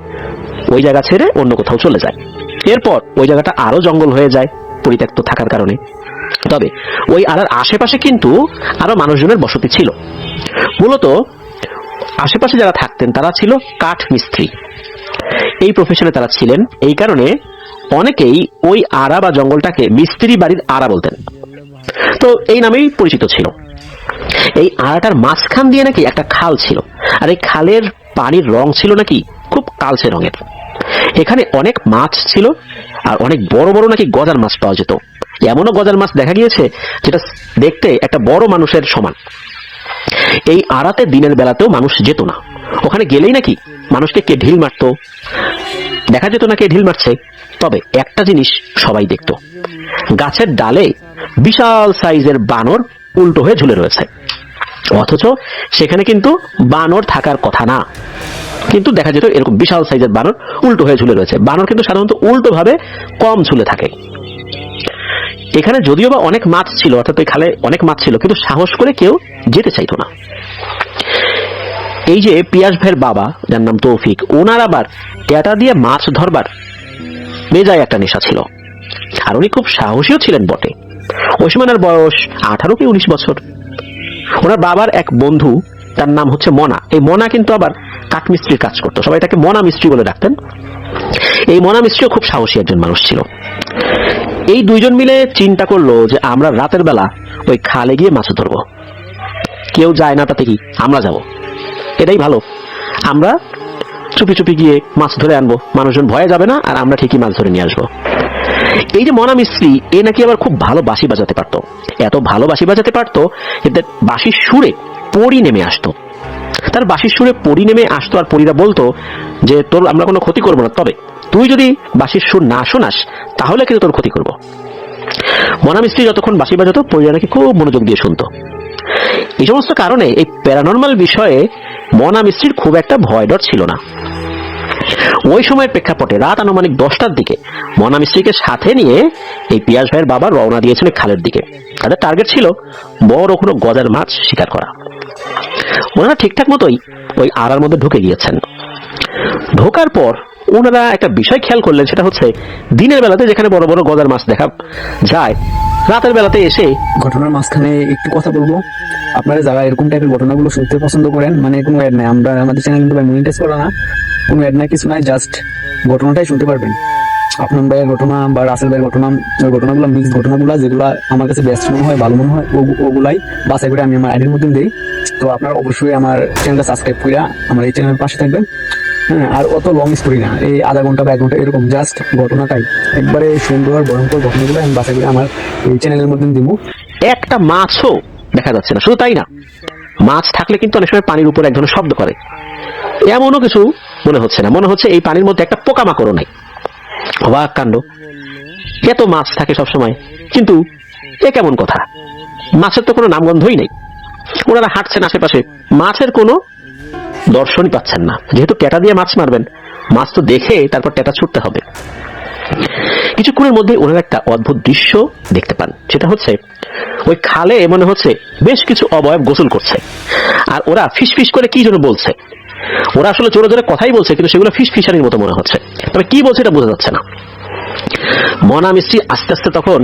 ওই জায়গা ছেড়ে অন্য কোথাও চলে যায়। এরপর ওই জায়গাটা আরো জঙ্গল হয়ে যায় পরিত্যক্ত থাকার কারণে। তবে ওই আড়ার আশেপাশে কিন্তু আরো মানুষজনের বসতি ছিল। মূলত আশেপাশে যারা থাকতেন তারা ছিল কাঠ মিস্ত্রি। এই প্রফেশনে তারা ছিলেন, এই কারণে অনেকেই ওই আড়া বা জঙ্গলটাকে মিস্ত্রি বাড়ির আড়া বলতেন। তো এই নামেই পরিচিত ছিল। এই আড়াটার মাঝখান দিয়ে নাকি একটা খাল ছিল, আর এই খালের পানির রং ছিল নাকি খুব কালচে রঙের। এখানে অনেক মাছ ছিল, আর অনেক বড় বড় নাকি গজার মাছ পাওয়া যেত। এমনও গজার মাছ দেখা গিয়েছে যেটা দেখতে একটা বড় মানুষের সমান। এই আড়াতে দিনের বেলাতেও মানুষ যেত না। ওখানে গেলেই নাকি মানুষকে কে ঢিল মারতো, দেখা যেত না কে ঢিল মারছে। তবে একটা জিনিস সবাই দেখত, গাছের ডালে বিশাল সাইজের বানর উল্টো হয়ে ঝুলে রয়েছে। অথচ সেখানে কিন্তু বানর থাকার কথা না, কিন্তু দেখা যেত এরকম বিশাল সাইজের বানর উল্টো হয়ে ঝুলে রয়েছে। বানর কিন্তু সাধারণত উল্টো ভাবে কম ঝুলে থাকে। এখানে যদিও বা অনেক মাছ ছিল, অর্থাৎ ওই খালে অনেক মাছ ছিল, কিন্তু সাহস করে কেউ যেতে চাইতো না। এই যে পিয়াস ভাইয়ের বাবা, যার নাম তৌফিক, ওনার আবার ট্যাটা দিয়ে মাছ ধরবার বেজায় একটা নেশা ছিল। আর উনি খুব সাহসীও ছিলেন বটে। ওই সময় ওনার বয়স 18 কি 19 বছর। ওনার বাবার এক বন্ধু, তার নাম হচ্ছে মনা। এই মনা কিন্তু আবার কাঠমিস্ত্রির কাজ করতো, সবাই তাকে মনা মিস্ত্রি বলে ডাকতেন। এই মনা মিস্ত্রিও খুব সাহসী একজন মানুষ ছিল। এই দুইজন মিলে চিন্তা করলো যে আমরা রাতের বেলা ওই খালে গিয়ে মাছ ধরবো। কেউ যায় না তাতে কি, আমরা যাব, এটাই ভালো। আমরা চুপি চুপি গিয়ে মাছ ধরে আনবো, মানুষজন ভয়ে যাবে না, আর আমরা ঠিকই মাছ ধরে নিয়ে আসবো। এই যে মনা মিস্ত্রি, এ নাকি আবার খুব ভালো বাঁশি বাজাতে পারতো। এত ভালো বাঁশি বাজাতে পারতো যে বাঁশির সুরে পরি নেমে আসতো। তার বাঁশির সুরে পরি নেমে আসতো, আর পরিরা বলতো যে তোর আমরা কোনো ক্ষতি করবো না, তবে তুই যদি বাঁশির সুর না শোনাস তাহলে কিন্তু তোর ক্ষতি করবো। মনা মিস্ত্রি যতক্ষণ বাঁশি বাজাতো, পরিরা নাকি খুব মনোযোগ দিয়ে শুনতো। এই সমস্ত কারণে এই প্যারানর্মাল বিষয়ে মনা মিস্ত্রির খুব একটা ভয় ডর ছিল না। ওই সময়ের প্রেক্ষাপটে রাত আনুমানিক 10টার দিকে মনা মিস্ত্রিকে সাথে নিয়ে এই পিয়াস ভাইয়ের বাবা রওনা দিয়েছেন খালের দিকে। তাদের টার্গেট ছিল বড় কোনো গজার মাছ শিকার করা। ওনারা ঠিকঠাক মতোই ওই আড়ার মধ্যে ঢুকে গিয়েছেন। ঢোকার পর ওনারা একটা বিষয় খেয়াল করলেন, সেটা হচ্ছে দিনের বেলাতে যেখানে বড় বড় গজার মাছ দেখা যায়, রাতের বেলাতে এসে ঘটনার মাঝখানে একটু কথা বলবো। আপনারা যারা এরকম টাইপের ঘটনাগুলো শুনতে পছন্দ করেন, মানে কোনো অ্যাড নাই, আমরা আমাদের চ্যানেল কিন্তু মনিটাইজ করা না, কোনো অ্যাড নাই, কিছু নাই, জাস্ট ঘটনাটাই শুনতে পারবেন। আপনার ভাইয়ের ঘটনা বা রাসেল ভাইয়ের ঘটনা, ওই ঘটনাগুলো মিক্স ঘটনাগুলো যেগুলো আমার কাছে বেস্ট মনে হয়, ভালো মনে হয়, ওগুলাই বাছাই করে আমি আমার আইডির মধ্যে দিই। তো আপনারা অবশ্যই আমার চ্যানেলটা সাবস্ক্রাইব করে আমার এই চ্যানেলের পাশে থাকবেন। হ্যাঁ, আর অত লং স্টোরি না, এই আধা ঘন্টা বা 1 ঘন্টা এরকম, জাস্ট ঘটনাটাই একবারে সুন্দর ভয়ঙ্কর ঘটনাগুলো আমি বাছাই করে আমার এই চ্যানেলের মধ্যে দিব। একটা মাছও দেখা যাচ্ছে না। শুধু তাই না, মাছ থাকলে কিন্তু অনেক সময় পানির উপর এক ধরনের শব্দ করে, এমনও কিছু মনে হচ্ছে না। মনে হচ্ছে এই পানির মধ্যে একটা পোকামাকড়ও নাই। অবাক কাণ্ড, এত মাছ থাকে সবসময়, কিন্তু এ কেমন কথা? মাছের তো কোনো নামগন্ধই নেই। ওনারা হাঁটছেন আশেপাশে, মাছের কোনো দর্শনই পাচ্ছেন না। যেহেতু টেটা দিয়ে মাছ মারবেন, মাছ তো দেখে তারপর টেটা ছুটতে হবে। কিছুক্ষণের মধ্যে ওনারা একটা অদ্ভুত দৃশ্য দেখতে পান। সেটা হচ্ছে ওই খালে মনে হচ্ছে বেশ কিছু অবয়ব গোসল করছে, আর ওরা ফিসফিস করে কি যেন বলছে। ওরা আসলে জোরে জোরে কথাই বলছে, কিন্তু সেগুলো ফিসফিসানির মতো মনে হচ্ছে, তবে কি বলছে এটা বোঝা যাচ্ছে না। মনা মিস্ত্রি আস্তে আস্তে তখন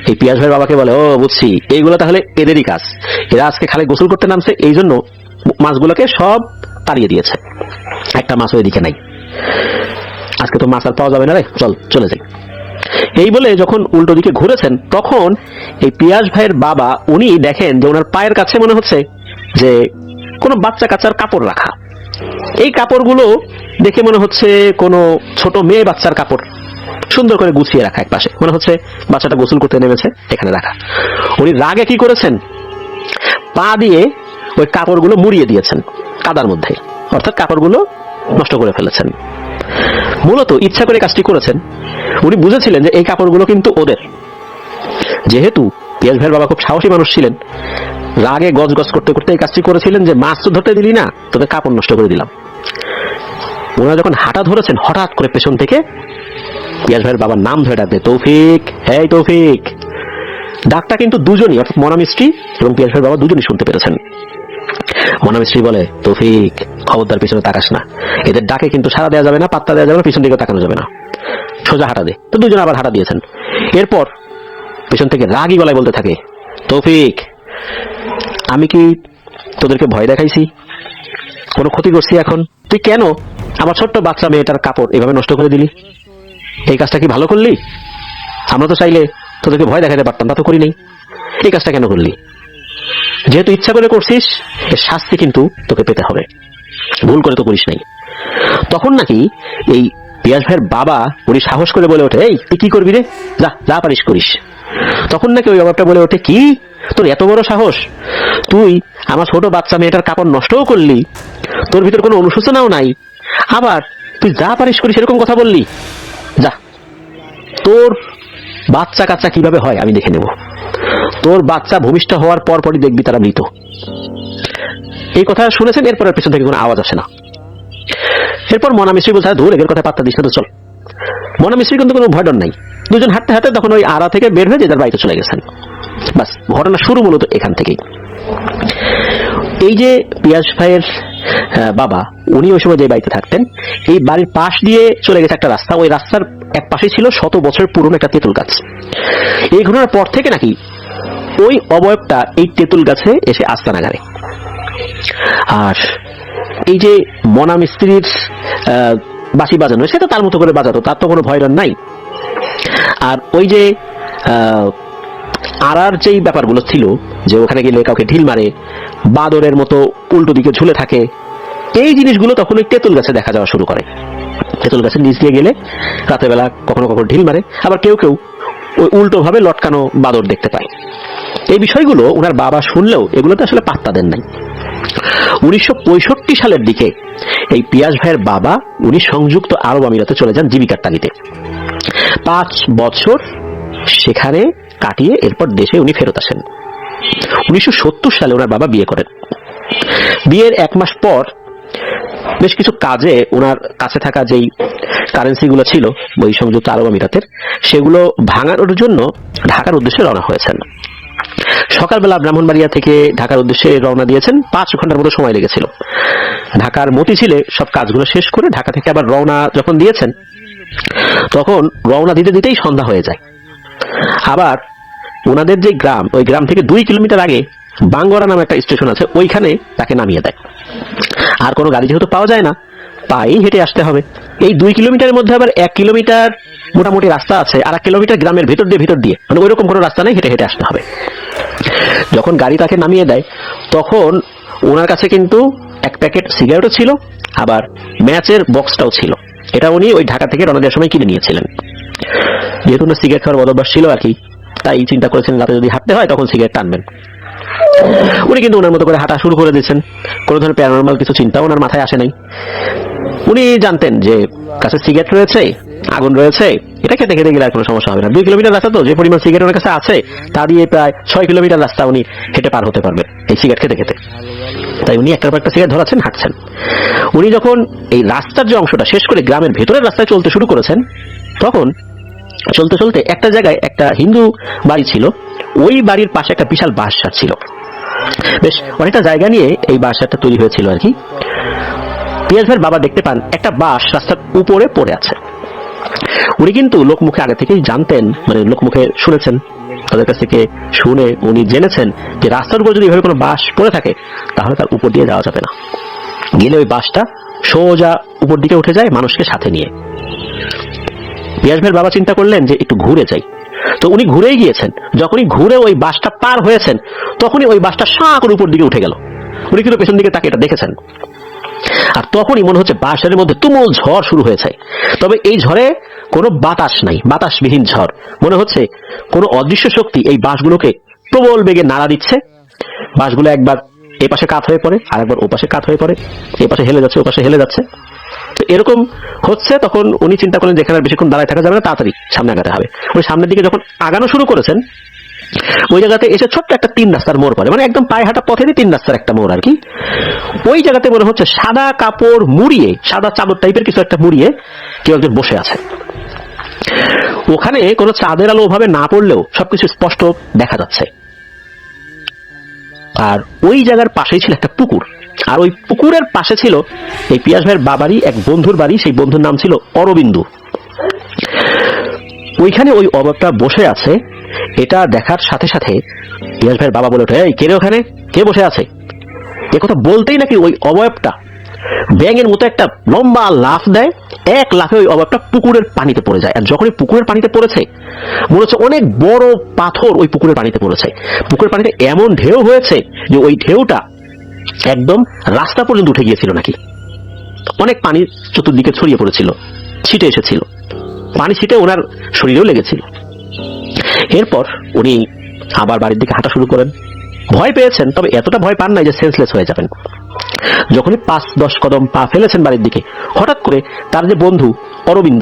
এই পিয়াস ভাইয়ের বাবাকে বলে, ও বুঝছি, এইগুলো তাহলে এদেরই কাজ। এরা আজকে খালে গোসল করতে নামছে, এই জন্য মাছগুলোকে সব তাড়িয়ে দিয়েছে। একটা মাছও এদিকে নাই। আজকে তো মাছ আর পাওয়া যাবে না রে, চল চলে যাই। এই বলে যখন উল্টো দিকে ঘুরেছেন, তখন এই পিয়াস ভাইয়ের বাবা উনি দেখেন যে ওনার পায়ের কাছে মনে হচ্ছে যে কোনো বাচ্চা কাচ্চার কাপড় রাখা। এই কাপড়গুলো দেখে মনে হচ্ছে কোনো ছোট মেয়ে বাচ্চার কাপড়, সুন্দর করে গুছিয়ে রাখা এক পাশে, মনে হচ্ছে বাচ্চাটা গোসল করতে নেমেছে, এখানে রাখা। উনি রাগে কি করেছেন, পা দিয়ে ওই কাপড়গুলো মুড়িয়ে দিয়েছেন কাদার মধ্যে, অর্থাৎ কাপড়গুলো নষ্ট করে ফেলেছেন। মূলত ইচ্ছা করে কাজটি করেছেন। উনি বুঝেছিলেন যে এই কাপড়গুলো কিন্তু ওদের। যেহেতু পিয়াস ভাইয়ের বাবা খুব সাহসী মানুষ ছিলেন, রাগে গজ গজ করতে করতে এই কাজটি করেছিলেন যে মাছ তো ধরতে দিলি না, তোদের কাপড় নষ্ট করে দিলাম। ওনারা যখন হাঁটা ধরেছেন, হঠাৎ করে পেছন থেকে পিয়াস ভাইয়ের বাবার নাম ধরে ডাকবে, তৌফিক, হ্যাঁ তৌফিক। ডাকটা কিন্তু দুজনই, অর্থাৎ মনা মিস্ত্রি এবং পিয়াস ভাইয়ের বাবা দুজনই শুনতে পেরেছেন। মনা মিস্ত্রি বলে, তৌফিক খবরদার পিছনে তাকাস না, এদের ডাকে কিন্তু সাড়া দেওয়া যাবে না, পাত্তা দেওয়া যাবে না, পিছন দিকে তাকানো যাবে না, সোজা হাঁটা দে। তো দুজন আবার হাঁটা দিয়েছেন। এরপর পেছন থেকে রাগী গলায় বলতে থাকে, তৌফিক আমি কি তোদেরকে ভয় দেখাইছি, কোনো ক্ষতি করছি? এখন তুই কেন আমার ছোট্ট বাচ্চা মেয়েটার কাপড় এভাবে নষ্ট করে দিলি? এই কাজটা কি ভালো করলি? আমরা তো চাইলে তোদেরকে ভয় দেখাতে পারতাম, তা তো করি নাই। এই কাজটা কেন করলি? যেহেতু ইচ্ছা করে করছিস, এর শাস্তি কিন্তু তোকে পেতে হবে, ভুল করে তো করিস নাই। তখন নাকি এই পিয়াস ভাইয়ের বাবা উনি সাহস করে বলে ওঠে, এই তুই কি করবি রে, যা যা পারিস করিস। তখন নাকি ওই বাবাটা বলে ওঠে, কি তোর এত বড় সাহস, তুই আমার ছোট বাচ্চা মেয়েটার কাপড় নষ্টও করলি, তোর ভিতর কোনো অনুশোচনাও নাই, আবার তুই যা পারিস করিস এরকম কথা বললি? যা, তোর বাচ্চা কাচ্চা কিভাবে হয় আমি দেখে নেব, তোর বাচ্চা ভূমিষ্ঠ হওয়ার পর পরই দেখবি তারা মৃত। এই কথা শুনেছেন, এরপর পেছন থেকে কোনো আওয়াজ আসে না। এরপর মনা মিস্ত্রি বলছে, দূর এর কথা পাত্তা দিস না তো, চল। মনা মিস্ত্রি কিন্তু কোনো ভয় ডর নাই। দুজন হাঁটতে হাঁটতে তখন ওই আড়া থেকে বের হয়ে যে তার বাড়িতে চলে গেছেন। বাস, ঘটনা শুরু মূলত এখান থেকেই। এই যে পিয়াস ভাইয়ের বাবা, উনি ওই সময় যে বাড়িতে থাকতেন, এই বাড়ির পাশ দিয়ে চলে গেছে একটা রাস্তা। ওই রাস্তার এক পাশে ছিল 100 বছর পুরনো একটা তেঁতুল গাছ। এই ঘটনার পর থেকে নাকি ওই অবয়বটা এই তেঁতুল গাছে এসে আস্তানা গাড়ে। আর এই যে মনা মিস্ত্রির বাঁশি বাজানো, সেটা তার মতো করে বাজাতো, তার তো কোনো ভয় ডর নাই। আর ওই যে আড়ার যেই ব্যাপারগুলো ছিল, যে ওখানে গেলে কাউকে ঢিল মারে, বাদরের মতো উল্টো দিকে ঝুলে থাকে, এই জিনিসগুলো তখন ওই তেঁতুল গাছে দেখা যাওয়া শুরু করে। তেঁতুল গাছের নিচ দিয়ে গেলে রাতের বেলা কখনো কখনো ঢিল মারে, আবার কেউ কেউ ওই উল্টো ভাবে লটকানো বাদর দেখতে পায়। এই বিষয়গুলো ওনার বাবা শুনলেও এগুলোতে আসলে পাত্তা দেন নাই। 1965 সালের দিকে এই পিয়াস ভাইয়ের বাবা উনি সংযুক্ত আরব আমিরাতে চলে যান জীবিকার তাগিদে। 5 বছর সেখানে কাটিয়ে এরপর দেশে উনি ফেরত আসেন। 1970 সালে ওনার বাবা বিয়ে করেন। বিয়ের 1 মাস পর বেশ কিছু কাজে ওনার কাছে থাকা যেই কারেন্সি গুলো ছিল ওই সংযুক্ত আরব আমিরাতের, সেগুলো ভাঙানোর জন্য ঢাকার উদ্দেশ্যে রওনা হয়েছেন। সকালবেলা ব্রাহ্মণবাড়িয়া থেকে ঢাকার উদ্দেশ্যে রওনা দিয়েছেন। 5 ঘন্টার মতো সময় লেগেছিল। ঢাকার মতিঝিলে সব কাজগুলো শেষ করে ঢাকা থেকে আবার রওনা যখন দিয়েছেন, তখন রওনা দিতে দিতেই সন্ধ্যা হয়ে যায়। আবার ওনাদের যে গ্রাম, ওই গ্রাম থেকে 2 কিলোমিটার আগে বাঙ্গরা নামে একটা স্টেশন আছে, ওইখানে তাকে নামিয়ে দেয়। আর কোনো গাড়ি যেহেতু পাওয়া যায় না, পায়েই হেঁটে আসতে হবে। এই 2 কিলোমিটারের মধ্যে আবার 1 কিলোমিটার মোটামুটি রাস্তা আছে, আর 1 কিলোমিটার গ্রামের ভিতর দিয়ে মানে ওইরকম কোনো রাস্তা নেই, হেঁটে হেঁটে আসতে হবে। যখন গাড়ি তাকে নামিয়ে দেয়, তখন ওনার কাছে কিন্তু 1 প্যাকেট সিগারেটও ছিল, আবার ম্যাচের বক্সটাও ছিল। এটা উনি ওই ঢাকা থেকে রওনা দেওয়ার সময় কিনে নিয়েছিলেন। যেহেতু ওনার সিগারেট খাওয়ার বদভ্যাস ছিল আর কি, তাই চিন্তা করেছেন রাতে যদি হাঁটতে হয় তখন সিগারেট টানবেন। উনি কিন্তু ওনার মতো করে হাঁটা শুরু করে দিয়েছেন। কোনো ধরনের প্যারানর্মাল কিছু চিন্তা ওনার মাথায় আসে নাই। উনি জানতেন যে কাছে সিগারেট রয়েছে, আগুন রয়েছে, এটা খেতে খেতে গেলে আর কোনো সমস্যা হবে না। 2 কিলোমিটার রাস্তা তো, যে পরিমাণ সিগারেট ওনার কাছে আছে তা দিয়ে প্রায় 6 কিলোমিটার রাস্তা উনি হেঁটে পার হতে পারবেন এই সিগারেট খেতে খেতে। তাই উনি একটার পর একটা সিগারেট ধরাচ্ছেন, হাঁটছেন। উনি যখন এই রাস্তার যে অংশটা শেষ করে গ্রামের ভেতরের রাস্তায় চলতে শুরু করেছেন, তখন চলতে চলতে একটা জায়গায় একটা হিন্দু বাড়ি ছিল। ওই বাড়ির পাশে একটা বিশাল বাঁশঝাড় ছিল। বেশ অনেকটা জায়গা নিয়ে এই বাঁশঝাড়টা তৈরি হয়েছিল আর কি। পিয়াস ভাইয়ের বাবা দেখতে পান একটা বাঁশ রাস্তার উপরে পড়ে আছে। উনি কিন্তু লোকমুখে আগে থেকেই জানতেন, মানে লোকমুখে শুনেছেন, তাদের কাছ থেকে শুনে উনি জেনেছেন যে রাস্তার উপর যদি এভাবে কোনো বাঁশ পড়ে থাকে তাহলে তার উপর দিয়ে যাওয়া যাবে না। গেলে ওই বাঁশটা সোজা উপর দিকে উঠে যায় মানুষকে সাথে নিয়ে। পিয়াস ভাইয়ের বাবা চিন্তা করলেন যে একটু ঘুরে যাই। তো উনি ঘুরেই গিয়েছেন। যখনই ঘুরে ওই বাঁশটা পার হয়েছেন, তখনই ওই বাঁশটা সাঁ করে উপর দিকে উঠে গেল। উনি কিন্তু পেছন দিকে তাকে এটা দেখেছেন। আর তখনই মনে হচ্ছে বাঁশের মধ্যে তুমুল ঝড় শুরু হয়েছে। তবে এই ঝড়ে কোনো বাতাস নাই, বাতাসবিহীন ঝড়। মনে হচ্ছে কোনো অদৃশ্য শক্তি এই বাঁশগুলোকে প্রবল বেগে নাড়া দিচ্ছে। বাঁশগুলো একবার এ পাশে কাত হয়ে পড়ে, আর একবার ও পাশে কাত হয়ে পড়ে, এ পাশে হেলে যাচ্ছে, ও পাশে হেলে যাচ্ছে। তো এরকম হচ্ছে। তখন উনি চিন্তা করলেন যেখানে বেশিক্ষণ দাঁড়ায় থাকা যাবে না, তাড়াতাড়ি সামনে আগাতে হবে। উনি সামনের দিকে যখন আগানো শুরু করেছেন, ওই জায়গাতে এসে ছোট্ট একটা 3 রাস্তার মোড় পড়ে, মানে একদম পায়ে হাঁটা পথেরই 3 রাস্তার একটা মোড় আর কি। ওই জায়গাতে মনে হচ্ছে সাদা কাপড় মুড়িয়ে, সাদা চাদর টাইপের কিছু একটা মুড়িয়ে কেউ একজন বসে আছে। ওখানে কোনো চাঁদের আলো ওভাবে না পড়লেও সবকিছু স্পষ্ট দেখা যাচ্ছে। আর ওই জায়গার পাশেই ছিল একটা পুকুর, আর ওই পুকুরের পাশে ছিল এই পিয়াস ভাইয়ের বাবারই এক বন্ধুর বাড়ি। সেই বন্ধুর নাম ছিল অরবিন্দু। ওইখানে ওই অবয়বটা বসে আছে। এটা দেখার সাথে সাথে পিয়াস ভাইয়ের বাবা বলে ওঠে, এই কে রে ওখানে, কে বসে আছে? এ কথা বলতেই নাকি ওই অবয়বটা ব্যাঙের মতো একটা লম্বা লাফ দেয়। 1 লাফে ওই অবয়বটা পুকুরের পানিতে পড়ে যায়। আর যখনই পুকুরের পানিতে পড়েছে, মনে হচ্ছে অনেক বড় পাথর ওই পুকুরের পানিতে পড়েছে। পুকুরের পানিতে এমন ঢেউ হয়েছে যে ওই ঢেউটা একদম রাস্তা পর্যন্ত উঠে গিয়েছিল নাকি। অনেক পানি চতুর্দিকে ছড়িয়ে পড়েছিল, ছিটে এসেছিল। পানি ছিটে ওনার শরীরেও লেগেছিল। এরপর উনি আবার বাড়ির দিকে হাঁটা শুরু করেন। ভয় পেয়েছেন, তবে এতটা ভয় পান নাই যে সেন্সলেস হয়ে যাবেন। যখনই 5-10 কদম পা ফেলেছেন বাড়ির দিকে, হঠাৎ করে তার যে বন্ধু অরবিন্দ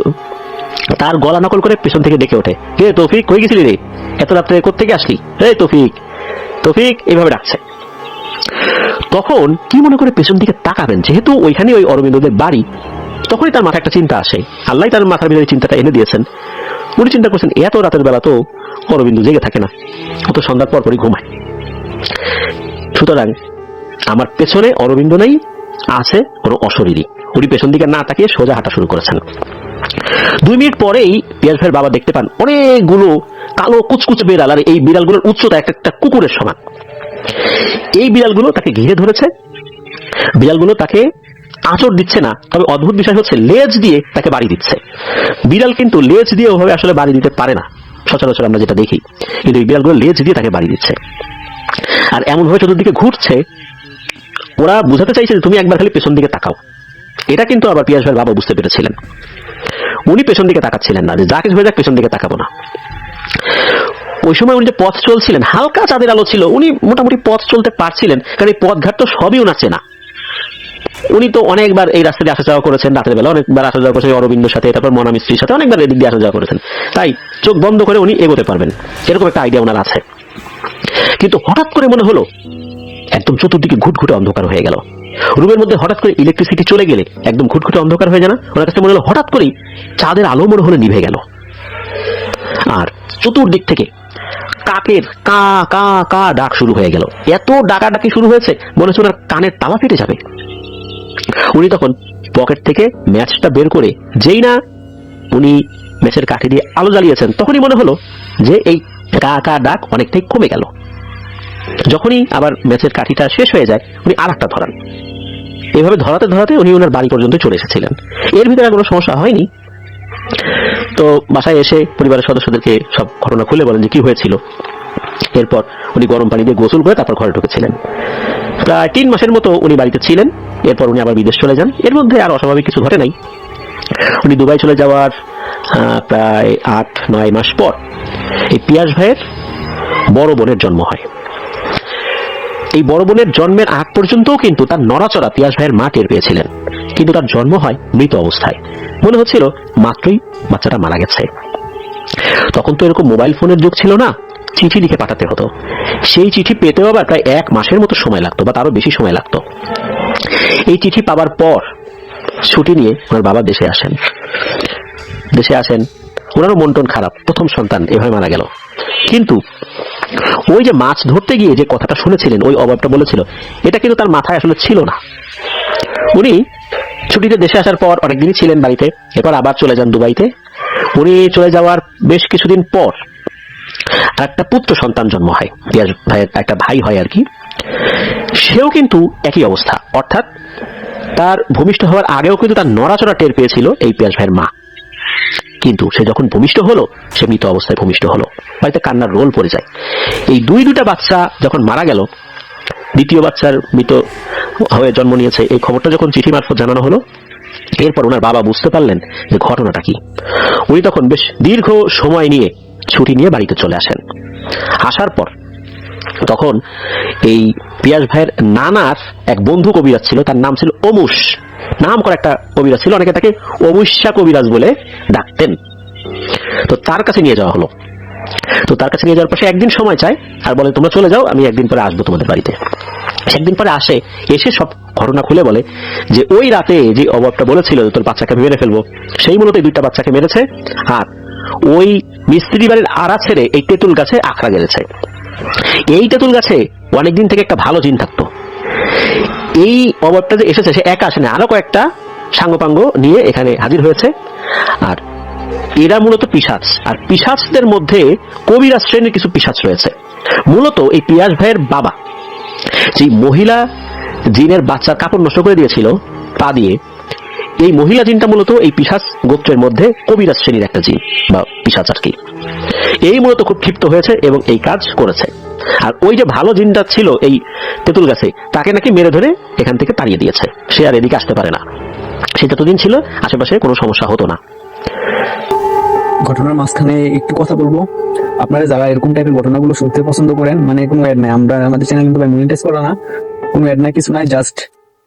তার গলা নকল করে পেছন থেকে ডেকে ওঠে, কে তৌফিক, কই গেছিলি রে, এত রাত্রে কোত্থেকে আসলি, হে তৌফিক, তৌফিক, এইভাবে ডাকছে। তখন কি মনে করে পেছন দিকে তাকাবেন, যেহেতু ওইখানে ওই অরবিন্দদের বাড়ি। তখনই তার মাথায় একটা চিন্তা আসে। আল্লাহ তার মাথার ভিতরে চিন্তাটা এনে দিয়েছেন। উনি চিন্তা করছেন এত রাতের বেলা তো অরবিন্দু জেগে থাকে না, ও তো সন্ধ্যার পরপরই ঘুমায়। সুতরাং আমার পেছনে অরবিন্দ নেই, আছে কোনো অশরীরী। উনি পেছন দিকে না তাকিয়ে সোজা হাঁটা শুরু করেছেন। 2 মিনিট পরেই পিয়াস ভাইয়ের বাবা দেখতে পান অনেকগুলো কালো কুচকুচে বিড়াল, আর এই বিড়ালগুলোর উচ্চতা একটা কুকুরের সমান। এই বিড়ালগুলো তাকে ঘিরে ধরেছে। বিড়ালগুলো তাকে আঁচড় দিচ্ছে না, তবে অদ্ভুত বিষয় হচ্ছে লেজ দিয়ে তাকে বাড়ি দিচ্ছে। বিড়াল কিন্তু লেজ দিয়ে ওভাবে আসলে বাড়ি দিতে পারে না সচরাচর আমরা যেটা দেখি, কিন্তু এই বিড়ালগুলো লেজ দিয়ে তাকে বাড়ি দিচ্ছে। আর এমন ভাবে চতুর্দিকে ঘুরছে, ওরা বুঝাতে চাইছে যে তুমি একবার খালি পেছন দিকে তাকাও। এটা কিন্তু আবার পিয়াস ভাইয়ের বাবা বুঝতে পেরেছিলেন। উনি পেছন দিকে তাকাচ্ছিলেন না, যে যা কিছু হয়ে যাক পেছন দিকে তাকাবো না। ওই সময় উনি যে পথ চলছিলেন, হালকা চাঁদের আলো ছিল, উনি মোটামুটি পথ চলতে পারছিলেন, কারণ এই পথঘাট তো সবই ওনার চেনা। উনি তো অনেকবার এই রাস্তা দিয়ে আসা যাওয়া করেছেন, রাতের বেলা অনেকবার আসা যাওয়া করেছেন অরবিন্দর সাথে, তারপর মনা মিস্ত্রির সাথে অনেকবার এদিক দিয়ে আসা যাওয়া করেছেন। তাই চোখ বন্ধ করে উনি এগোতে পারবেন, এরকম একটা আইডিয়া ওনার আছে। কিন্তু হঠাৎ করে মনে হলো একদম চতুর্দিকে ঘুটঘুটে অন্ধকার হয়ে গেল। রুমের মধ্যে হঠাৎ করে ইলেকট্রিসিটি চলে গেলে একদম ঘুটঘুটে অন্ধকার হয়ে যায় না? ওনার কাছে মনে হলো হঠাৎ করেই চাঁদের আলো মনে হলো নিভে গেল। আর চতুর্দিক থেকে কাকের কা কা কা ডাক শুরু হয়ে গেল। এত ডাকাডাকি শুরু হয়েছে মনে হচ্ছে ওনার কানের তালা ফেটে যাবে। উনি তখন পকেট থেকে ম্যাচটা বের করে যেই না উনি ম্যাচের কাঠি দিয়ে আলো জ্বালিয়েছেন তখনই মনে হলো যে এই কা কা ডাক অনেকটাই কমে গেল। যখনই আবার ম্যাচের কাঠিটা শেষ হয়ে যায় উনি আর একটা ধরান। এভাবে ধরাতে ধরাতে উনি ওনার বাড়ি পর্যন্ত চলে এসেছিলেন। এর ভিতরে কোনো সমস্যা হয়নি। তো বাসায় এসে পরিবারের সদস্যদেরকে সব ঘটনা খুলে বলেন যে কি হয়েছিল। এরপর উনি গরম পানি দিয়ে গোসল করে তারপর ঘরে ঢুকেছিলেন। প্রায় 3 মাসের মতো উনি বাড়িতে ছিলেন। এরপর উনি আবার বিদেশ চলে যান। এর মধ্যে আর অস্বাভাবিক কিছু ঘটে নাই। উনি দুবাই চলে যাওয়ার প্রায় 8-9 মাস পর এই পিয়াস ভাইয়ের বড় বোনের জন্ম হয়। এই বড় বোনের জন্মের আগ পর্যন্তও কিন্তু তার নড়াচড়া পিয়াস ভাইয়ের মা টের পেয়েছিলেন, কিন্তু তার জন্ম হয় মৃত অবস্থায়। মনে হচ্ছিল মাত্রই বাচ্চাটা মারা গেছে। তখন তো এরকম মোবাইল ফোনের যুগ ছিল না, চিঠি লিখে পাঠাতে হতো। সেই চিঠি পেতেও আবার প্রায় 1 মাসের মতো সময় লাগতো বা তারও বেশি সময় লাগতো। এই চিঠি পাওয়ার পর ছুটি নিয়ে ওনার বাবা দেশে আসেন। ওনারও মন টন খারাপ, প্রথম সন্তান এভাবে মারা গেল। কিন্তু ওই যে মাছ ধরতে গিয়ে যে কথাটা শুনেছিলেন, ওই অভাবটা বলেছিল, এটা কিন্তু তার মাথায় আসলে ছিল না। উনি ছুটিতে দেশে আসার পর অনেকদিনই ছিলেন বাড়িতে, এরপর আবার চলে যান দুবাইতে। উনি চলে যাওয়ার বেশ কিছুদিন পর একটা পুত্র সন্তান জন্ম হয়, পিয়াস ভাইয়ের একটা ভাই হয় আর কি। সেও কিন্তু একই অবস্থা, অর্থাৎ তার ভূমিষ্ঠ হওয়ার আগেও কিন্তু তার নড়াচড়া টের পেয়েছিল এই পিয়াস ভাইয়ের মা। কিন্তু সে যখন ভূমিষ্ঠ হলো, সে মৃত অবস্থায় ভূমিষ্ঠ হলো। বাড়িতে কান্নার রোল পড়ে যায়। এই দুইটা বাচ্চা যখন মারা গেল, দ্বিতীয় বাচ্চার মৃত হয়ে জন্ম নিয়েছে, এই খবরটা যখন চিঠি মারফত জানানো হলো, এরপর ওনার বাবা বুঝতে পারলেন যে ঘটনাটা কি। উনি তখন বেশ দীর্ঘ সময় নিয়ে ছুটি নিয়ে বাড়িতে চলে আসেন। আসার পর তখন এই পিয়াস ভাইয়ের নানার এক বন্ধু কবিরাজ ছিল, তার নাম ছিল অমুস নাম করা একটা কবিরাজ ছিল। অনেকে তাকে অমুষ্যা কবিরাজ বলে ডাকতেন। তো তার কাছে নিয়ে যাওয়া হলো। তো তার কাছে নিয়ে যাওয়ার পর সে একদিন সময় চায় আর বলে তোমরা চলে যাও, আমি একদিন পরে আসবো তোমাদের বাড়িতে। একদিন পরে এসে সব ঘটনা খুলে বলে যে ওই রাতে যে অভাবটা বলেছিল তোর বাচ্চাকে আমি মেরে ফেলবো, সেই মূলত এই 2টা বাচ্চাকে মেরেছে। আর ওই মিস্ত্রি বাড়ির আড়া ছেড়ে এই তেঁতুল গাছে আখড়া গেড়েছে। এই তেঁতুল গাছে অনেকদিন থেকে একটা ভালো জিন থাকতো। এই অভাবটা যে এসেছে সে একা আসে না, আরো কয়েকটা সাঙ্গপাঙ্গ নিয়ে এখানে হাজির হয়েছে। আর এরা মূলত পিশাচ, আর পিশাচদের মধ্যে কবিরাজ শ্রেণীর কিছু পিশাচ রয়েছে। মূলত এই পিয়াস ভাইয়ের বাবা যে মহিলা জিনের বাচ্চার কাপড় নষ্ট করে দিয়েছিল পা দিয়ে, এই মহিলা জিনটা মূলত এই পিশাচ গোত্রের মধ্যে কবিরাজ শ্রেণীর একটা জিন বা পিশাচ আর কি। এই মূলত খুব ক্ষিপ্ত হয়েছে এবং এই কাজ করেছে। আর ওই যে ভালো জিনটা ছিল এই তেঁতুল গাছে, তাকে নাকি মেরে ধরে এখান থেকে তাড়িয়ে দিয়েছে। সে আর এদিকে আসতে পারে না। সে যতদিন ছিল আশেপাশে কোনো সমস্যা হতো না। ঘটনার মাঝখানে একটু কথা বলবো। আপনারা যারা এরকম টাইপের ঘটনাগুলো শুনতে পছন্দ করেন, মানে কোনো অ্যাড নাই, আমাদের চ্যানেল কিন্তু মনিটাইজ করা না, কোনো অ্যাড নাই, কিছু নাই, জাস্ট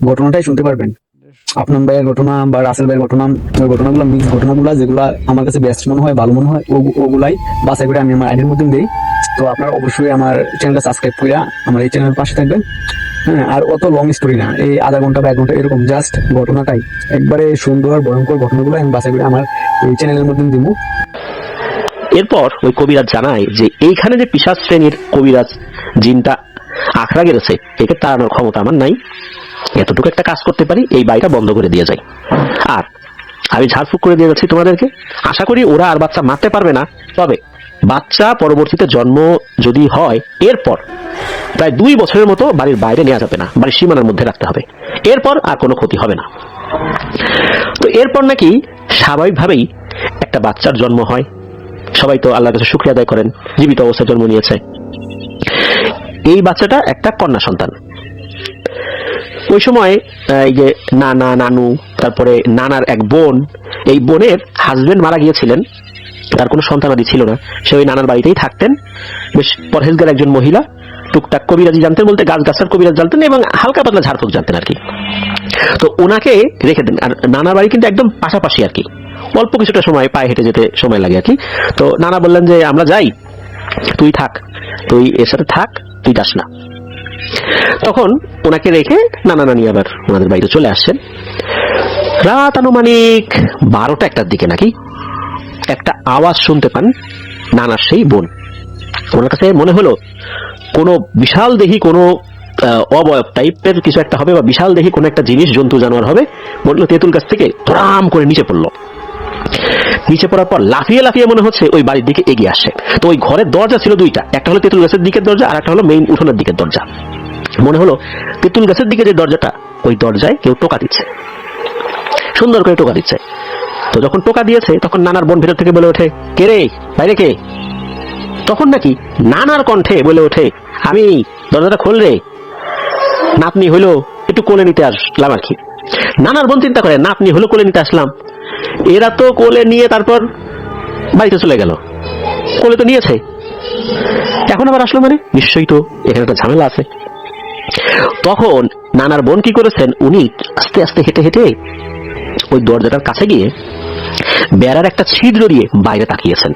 ঘটনাটাই শুনতে পারবেন। আপনার ভাইয়ের ঘটনা বা রাসেল ভাইয়ের ঘটনা, ওই ঘটনাগুলো মিক্স ঘটনাগুলো যেগুলো আমার কাছে বেস্ট মনে হয়, ভালো মনে হয়, ওগুলাই বাছাই করে আমি আমার আইডির মধ্যে দিই। তো আপনারা অবশ্যই আমার চ্যানেলটা সাবস্ক্রাইব করে আমার এই চ্যানেলের পাশে থাকবেন। হ্যাঁ, আর অত লং স্টোরি না, এই আধা ঘন্টা বা 1 ঘন্টা এরকম, জাস্ট ঘটনাটাই একবারে সুন্দর ভয়ঙ্কর ঘটনাগুলো আমি বাছাই করে আমার এই চ্যানেলের মধ্যে দিব। এরপর ওই কবিরাজ জানায় যে এইখানে যে পিশাচ শ্রেণীর কবিরাজ জিনটা আখড়া গেড়েছে, একে তাড়ানোর ক্ষমতা আমার নাই। এতটুকু একটা কাজ করতে পারি, এই বাড়িটা বন্ধ করে দিয়ে যাই, আর আমি ঝাড়ফুঁক করে দিয়ে যাচ্ছি তোমাদেরকে। আশা করি ওরা আর বাচ্চা মারতে পারবে না। তবে বাচ্চা পরবর্তীতে জন্ম যদি হয়, এরপর প্রায় 2 বছরের মতো বাড়ির বাইরে নেওয়া যাবে না, বাড়ির সীমানার মধ্যে রাখতে হবে। এরপর আর কোনো ক্ষতি হবে না। তো এরপর নাকি স্বাভাবিকভাবেই একটা বাচ্চার জন্ম হয়। সবাই তো আল্লাহর কাছে শুকরিয়া আদায় করেন, জীবিত অবস্থায় জন্ম নিয়েছে। এই বাচ্চাটা একটা কন্যা সন্তান। ওই সময় এই যে নানা নানু, তারপরে নানার এক বোন, এই বোনের হাজবেন্ড মারা গিয়েছিলেন, তার কোনো সন্তানাদি ছিল না। সে ওই নানার বাড়িতেই থাকতেন। বেশ পরহেজগার একজন মহিলা, টুকটাক কবিরাজি জানতেন, বলতে গাছ গাছার কবিরাজ জানতেন এবং হালকা পাতলা ঝাড়ফুঁক জানতেন আর কি। তো ওনাকে রেখে দেন। আর নানার বাড়ি কিন্তু একদম পাশাপাশি আর কি, অল্প কিছুটা সময় পায়ে হেঁটে যেতে সময় লাগে আর কি। তো নানা বললেন যে আমরা যাই, তুই থাক, তুই এর সাথে থাক, তুই যাস না। তখন ওনাকে রেখে নানা নানি আবার ওনাদের বাড়িতে চলে আসছেন। রাত আনুমানিক 12টা-1টার দিকে নাকি একটা আওয়াজ শুনতে পান নানার সেই বোন। ওনার কাছে মনে হলো কোনো বিশাল দেহি কোনো অবয়ব টাইপের কিছু একটা হবে, বা বিশাল দেহি কোনো একটা জিনিস, জন্তু জানোয়ার হবে। বললো তেঁতুল গাছ থেকে ধরাম করে নিচে পড়লো। নিচে পড়ার পর লাফিয়ে লাফিয়ে মনে হচ্ছে ওই বাড়ির দিকে এগিয়ে আসে। তো ওই ঘরের দরজা ছিল দুইটা, একটা হলো তেঁতুল গাছের দিকের দরজা, আর একটা হলো মেইন উঠোনের দিকের দরজা। মনে হলো তেঁতুল গাছের দিকে যে দরজাটা, ওই দরজায় কেউ টোকা দিচ্ছে, সুন্দর করে টোকা দিচ্ছে। তো যখন টোকা দিয়েছে তখন নানার বোন ভেতর থেকে বলে ওঠে, কে রে, বাইরে কে? তখন নাকি নানার কণ্ঠে বলে ওঠে, আমি, দরজাটা খোল রে। নাতনি হইলো একটু কোলে নিতে আসলাম আর কি। নানার বোন চিন্তা করে, নাতনি হলো কোলে নিতে আসলাম, এরা তো কোলে নিয়ে তারপর বাড়িতে চলে গেল, কোলে তো নিয়েছে, এখন আবার আসলো মানে নিশ্চয়ই তো এখানে একটা ঝামেলা আছে। তখন নানার বোন কি করেছেন, উনি আস্তে আস্তে হেঁটে হেঁটে ওই দরজাটার কাছে গিয়ে বেড়ার একটা ছিদ্র দিয়ে বাইরে তাকিয়েছেন।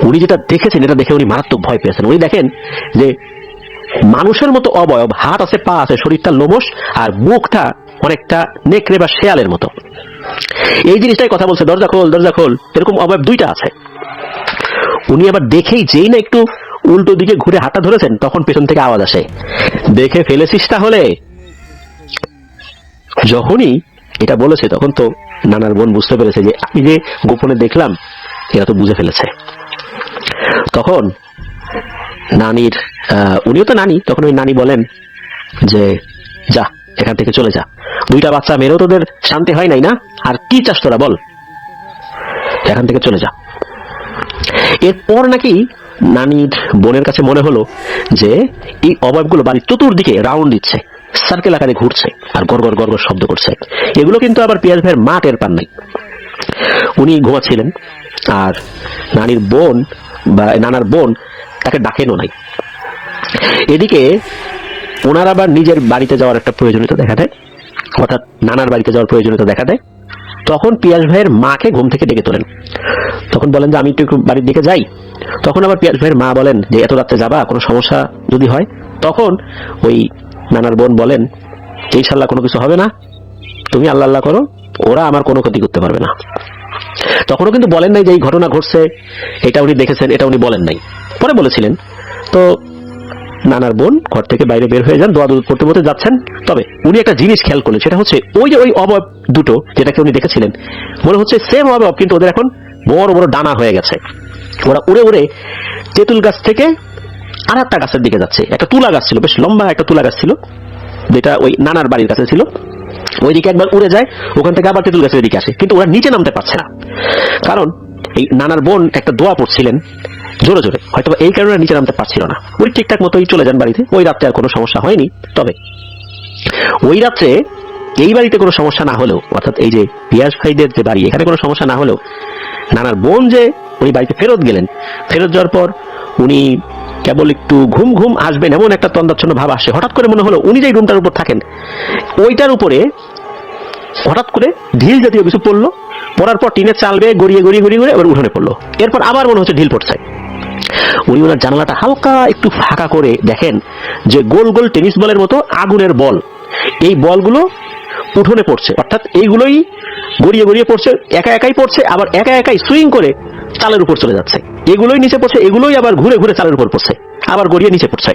উনি যেটা দেখেছেন এটা দেখে উনি মারাত্মক ভয় পেয়েছেন। উনি দেখেন যে মানুষের মতো অবয়ব, হাত আছে, পা আছে, শরীরটা লোমশ, আর মুখটা অনেকটা নেকড়ে বা শেয়ালের মতো। এই জিনিসটাই কথা বলছে, দরজা খোল, দরজা খোল, এরকম অবয়ব দুইটা আছে। উনি আবার দেখেই যেই না একটু উল্টো দিকে ঘুরে হাঁটা ধরেছেন, তখন পেছন থেকে আওয়াজ আসে, দেখে ফেলেছিস তাহলে। যখনই এটা বলেছে তখন তো নানার বোন বুঝতে পেরেছে যে আমি যে গোপনে দেখলাম এরা তো বুঝে ফেলেছে। তখন নানির, উনিও তো নানি, তখন ওই নানি বলেন যে যা, এখান থেকে চলে যা, দুইটা বাচ্চা মেরেও তোদের শান্তি হয় নাই না, আর কি চাস তোরা বল, এখান থেকে চলে যা। এরপর নাকি নানির বোনের কাছে মনে হলো যে এই অবয়বগুলো বাড়ির চতুর্দিকে রাউন্ড দিচ্ছে, সার্কেল আকারে ঘুরছে আর গড়গড় গড়গড় শব্দ করছে। এগুলো কিন্তু আবার পিয়াজ ভাইয়ের মা টের পান নাই, উনি ঘুমাচ্ছিলেন, আর নানির বোন বা নানার বোন তাকে ডাকেনও নাই। এদিকে ওনার আবার নিজের বাড়িতে যাওয়ার একটা প্রয়োজনীয়তা দেখা দেয়, অর্থাৎ নানার বাড়িতে যাওয়ার প্রয়োজনীয়তা দেখা দেয়। তখন পিয়াজ ভাইয়ের মাকে ঘুম থেকে ডেকে তোলেন, তখন বলেন যে আমি একটু বাড়ির দিকে যাই। তখন আবার পিয়াজ ভাইয়ের মা বলেন যে এত রাত্রে যাবা, কোনো সমস্যা যদি হয়। তখন ওই নানার বোন বলেন ইনশাল্লাহ কোনো কিছু হবে না, তুমি আল্লাহ আল্লাহ করো, ওরা আমার কোনো ক্ষতি করতে পারবে না। তখনও কিন্তু বলেন নাই যে এই ঘটনা ঘটছে, এটা উনি দেখেছেন, এটা উনি বলেন নাই, পরে বলেছিলেন। তো নানার বোন ঘর থেকে বাইরে বের হয়ে যান, দোয়া দুধ পড়তে পড়তে যাচ্ছেন। তবে উনি একটা জিনিস খেয়াল করলেন, সেটা হচ্ছে ওই যে ওই অবয়ব দুটো যেটাকে উনি দেখেছিলেন, মনে হচ্ছে সেম অবয়ব, কিন্তু ওদের এখন বড় বড় ডানা হয়ে গেছে। ওরা উড়ে উড়ে তেঁতুল গাছ থেকে আর একটা গাছের দিকে যাচ্ছে। একটা তুলা গাছ ছিল, বেশ লম্বা একটা তুলা গাছ ছিল, যেটা ওই নানার বাড়ির কাছে ছিল। ওইদিকে একবার উড়ে যায়, ওখান থেকে আবার তেঁতুল গাছের দিকে আসে, কিন্তু ওরা নিচে নামতে পারছে না, কারণ এই নানার বোন একটা দোয়া পড়ছিলেন জোরে জোরে, হয়তো এই কারণে নিচে নামতে পারছিল না। উনি ঠিকঠাক মতোই চলে যান বাড়িতে। ওই রাত্রে আর কোনো সমস্যা হয়নি। তবে ওই রাত্রে এই বাড়িতে কোনো সমস্যা না হলেও, অর্থাৎ এই যে পিয়াজ ভাইদের যে বাড়ি, এখানে কোনো সমস্যা না হলেও নানার বোন যে উনি বাড়িতে ফেরত গেলেন, ফেরত যাওয়ার পর উনি কেবল একটু ঘুম ঘুম আসবেন এমন একটা তন্দাচ্ছন্ন ভাব আসে। হঠাৎ করে মনে হলো উনি যে রুমটার উপর থাকেন, ওইটার উপরে হঠাৎ করে ঢিল জাতীয় কিছু পড়লো, পড়ার পর টিনের চাল বেয়ে গড়িয়ে গড়িয়ে গড়িয়ে গড়িয়ে এবার উঠোনে পড়লো। এরপর আবার মনে হচ্ছে ঢিল পড়ছে। উনি ওনার জানালাটা হালকা একটু ফাঁকা করে দেখেন যে গোল গোল টেনিস বলের মতো আগুনের বল, এই বলগুলো উঠোনে পড়ছে, অর্থাৎ এইগুলোই গড়িয়ে গড়িয়ে পড়ছে, একা একাই পড়ছে, আবার একা একাই সুইং করে চালের উপর চলে যাচ্ছে। এগুলোই নিচে পড়ছে, এগুলোই আবার ঘুরে ঘুরে চালের উপর পড়ছে, আবার গড়িয়ে নিচে পড়ছে।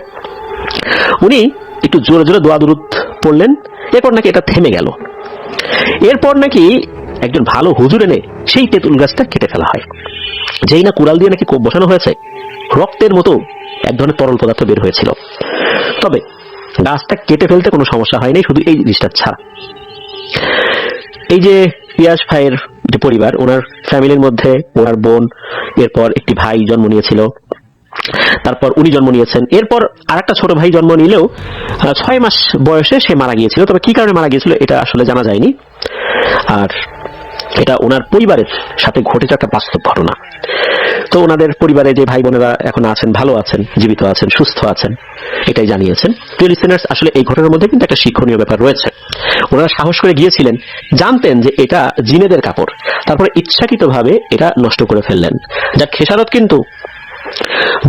উনি একটু জোরে জোরে দোয়া দুরুদ পড়লেন, এরপর নাকি এটা থেমে গেল। এরপর নাকি একজন ভালো হুজুর এনে সেই তেঁতুল গাছটা কেটে ফেলা হয়। যেই না কুড়াল দিয়ে নাকি কোপ বসানো হয়েছে, রক্তের মতো এক ধরনের তরল পদার্থ বের হয়েছিল। তবে গাছটা কেটে ফেলতে কোনো সমস্যা হয়নি, শুধু এই জিনিসটা ছাড়া। এই যে পিয়াজ ভাইয়ের যে পরিবার, ওনার ফ্যামিলির মধ্যে ওনার বোন, এরপর একটি ভাই জন্ম নিয়েছিল, তারপর উনি জন্ম নিয়েছেন, এরপর আরেকটা ছোট ভাই জন্ম নিলেও 6 মাস বয়সে সে মারা গিয়েছিল। তবে কি কারণে মারা গিয়েছিল এটা আসলে জানা যায়নি। আর এটা ওনার পরিবারের সাথে ঘটেছে একটা বাস্তব ঘটনা। তো ওনাদের পরিবারে যে ভাই বোনেরা এখন আছেন, ভালো আছেন, জীবিত আছেন, সুস্থ আছেন, এটাই জানিয়েছেন। প্রিয় লিসেনার্স, আসলে এই ঘটনার মধ্যে কিন্তু একটা শিক্ষণীয় ব্যাপার রয়েছে। ওনারা সাহস করে গিয়েছিলেন, জানতেন যে এটা জিনেদের কাপড়, তারপরে ইচ্ছাকৃতভাবে এটা নষ্ট করে ফেললেন, যার খেসারত কিন্তু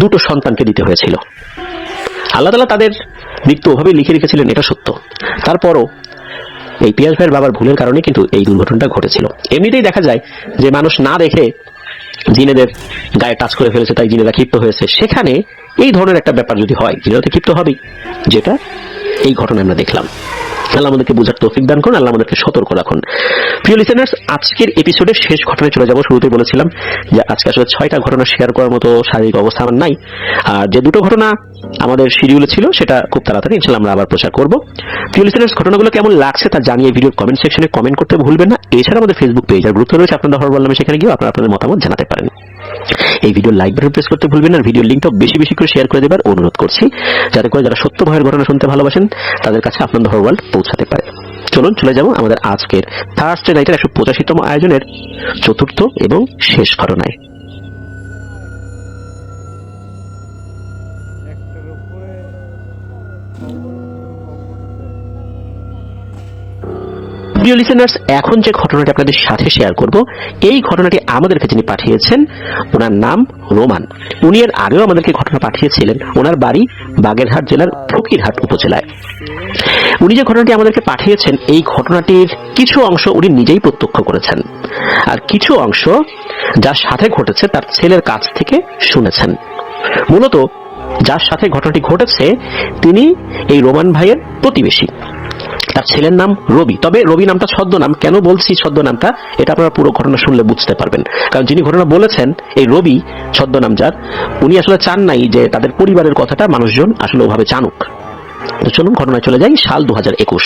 2টো সন্তানকে দিতে হয়েছিল। আল্লাহ তাআলা তাদের মৃত্যু ওভাবে লিখে রেখেছিলেন, এটা সত্য। তারপরও এই পিয়াস ভাইয়ের বাবার ভুলের কারণে কিন্তু এই দুর্ঘটনাটা ঘটেছিল। এমনিতেই দেখা যায় যে মানুষ না দেখে জিনেদের গায়ে টাচ করে ফেলেছে, তাই জিনেরা ক্ষিপ্ত হয়েছে। সেখানে এই ধরনের একটা ব্যাপার যদি হয়, জিনেরা তো ক্ষিপ্ত হবেই, যেটা এই ঘটনা আমরা দেখলাম। আল্লাহ আমাদেরকে বোঝার তৌফিক দান করুন, আল্লাহ আমাদেরকে সতর্ক রাখুন। প্রিয় লিসেনার্স, আজকের এপিসোডের শেষ ঘটনায় চলে যাব। শুরুতেই বলেছিলাম যে আজকে আসলে 6টা ঘটনা শেয়ার করার মতো শারীরিক অবস্থা আমার নাই। আর যে 2টো ঘটনা আমাদের শিডিউলে ছিল সেটা খুব তাড়াতাড়ি ইনশাআল্লাহ আমরা আবার প্রচার করব। প্রিয় লিসেনার্স, ঘটনাগুলো কেমন লাগছে তা জানিয়ে ভিডিওর কমেন্ট সেকশনে কমেন্ট করতে ভুলবেন না। এছাড়া আমাদের ফেসবুক পেজ আর গ্রুপ রয়েছে আপনাদের হরর নামে, সেখানে গিয়ে আপনারা আপনাদের মতামত জানাতে পারেন। এই ভিডিওর লাইক বাটন প্রেস করতে ভুলবেন না। আর ভিডিওর লিংকটা বেশি বেশি করে শেয়ার করে দেবার অনুরোধ করছি, যাতে করে যারা সত্য ভয়ের ঘটনা শুনতে ভালোবাসেন তাদের কাছে আপনাদের হরর ওয়ার্ল্ড পৌঁছাতে পারে। চলুন চলে যাব আমাদের আজকের থার্সডে নাইটের 185তম আয়োজনের 4র্থ এবং শেষ ঘটনায়। প্রিয় লিসেনার্স, এখন যে ঘটনাটি আপনাদের সাথে শেয়ার করব, এই ঘটনাটি আমাদেরকে যিনি পাঠিয়েছেন ওনার নাম রোমান। উনি এর আগেও আমাদেরকে ঘটনা পাঠিয়েছিলেন। ওনার বাড়ি বাগেরহাট জেলার ফকিরহাট উপজেলায়। উনি যে ঘটনাটি আমাদেরকে পাঠিয়েছেন, এই ঘটনাটির কিছু অংশ উনি নিজেই প্রত্যক্ষ করেছেন, আর কিছু অংশ যার সাথে ঘটেছে তার ছেলের কাছ থেকে শুনেছেন। মূলত যার সাথে ঘটনাটি ঘটেছে তিনি এই রোমান ভাইয়ের প্রতিবেশী। তার ছেলের নাম রবি। তবে রবি নামটা ছদ্মনাম। কেন বলছি ছদ্মনামটা, এটা আপনারা পুরো ঘটনা শুনলে বুঝতে পারবেন। কারণ যিনি ঘটনা বলেছেন, এই রবি ছদ্মনাম যার, উনি আসলে চান নাই যে তাদের পরিবারের কথাটা মানুষজন আসলে ওভাবে জানুক। চলুন ঘটনায় চলে যাই। সাল 2021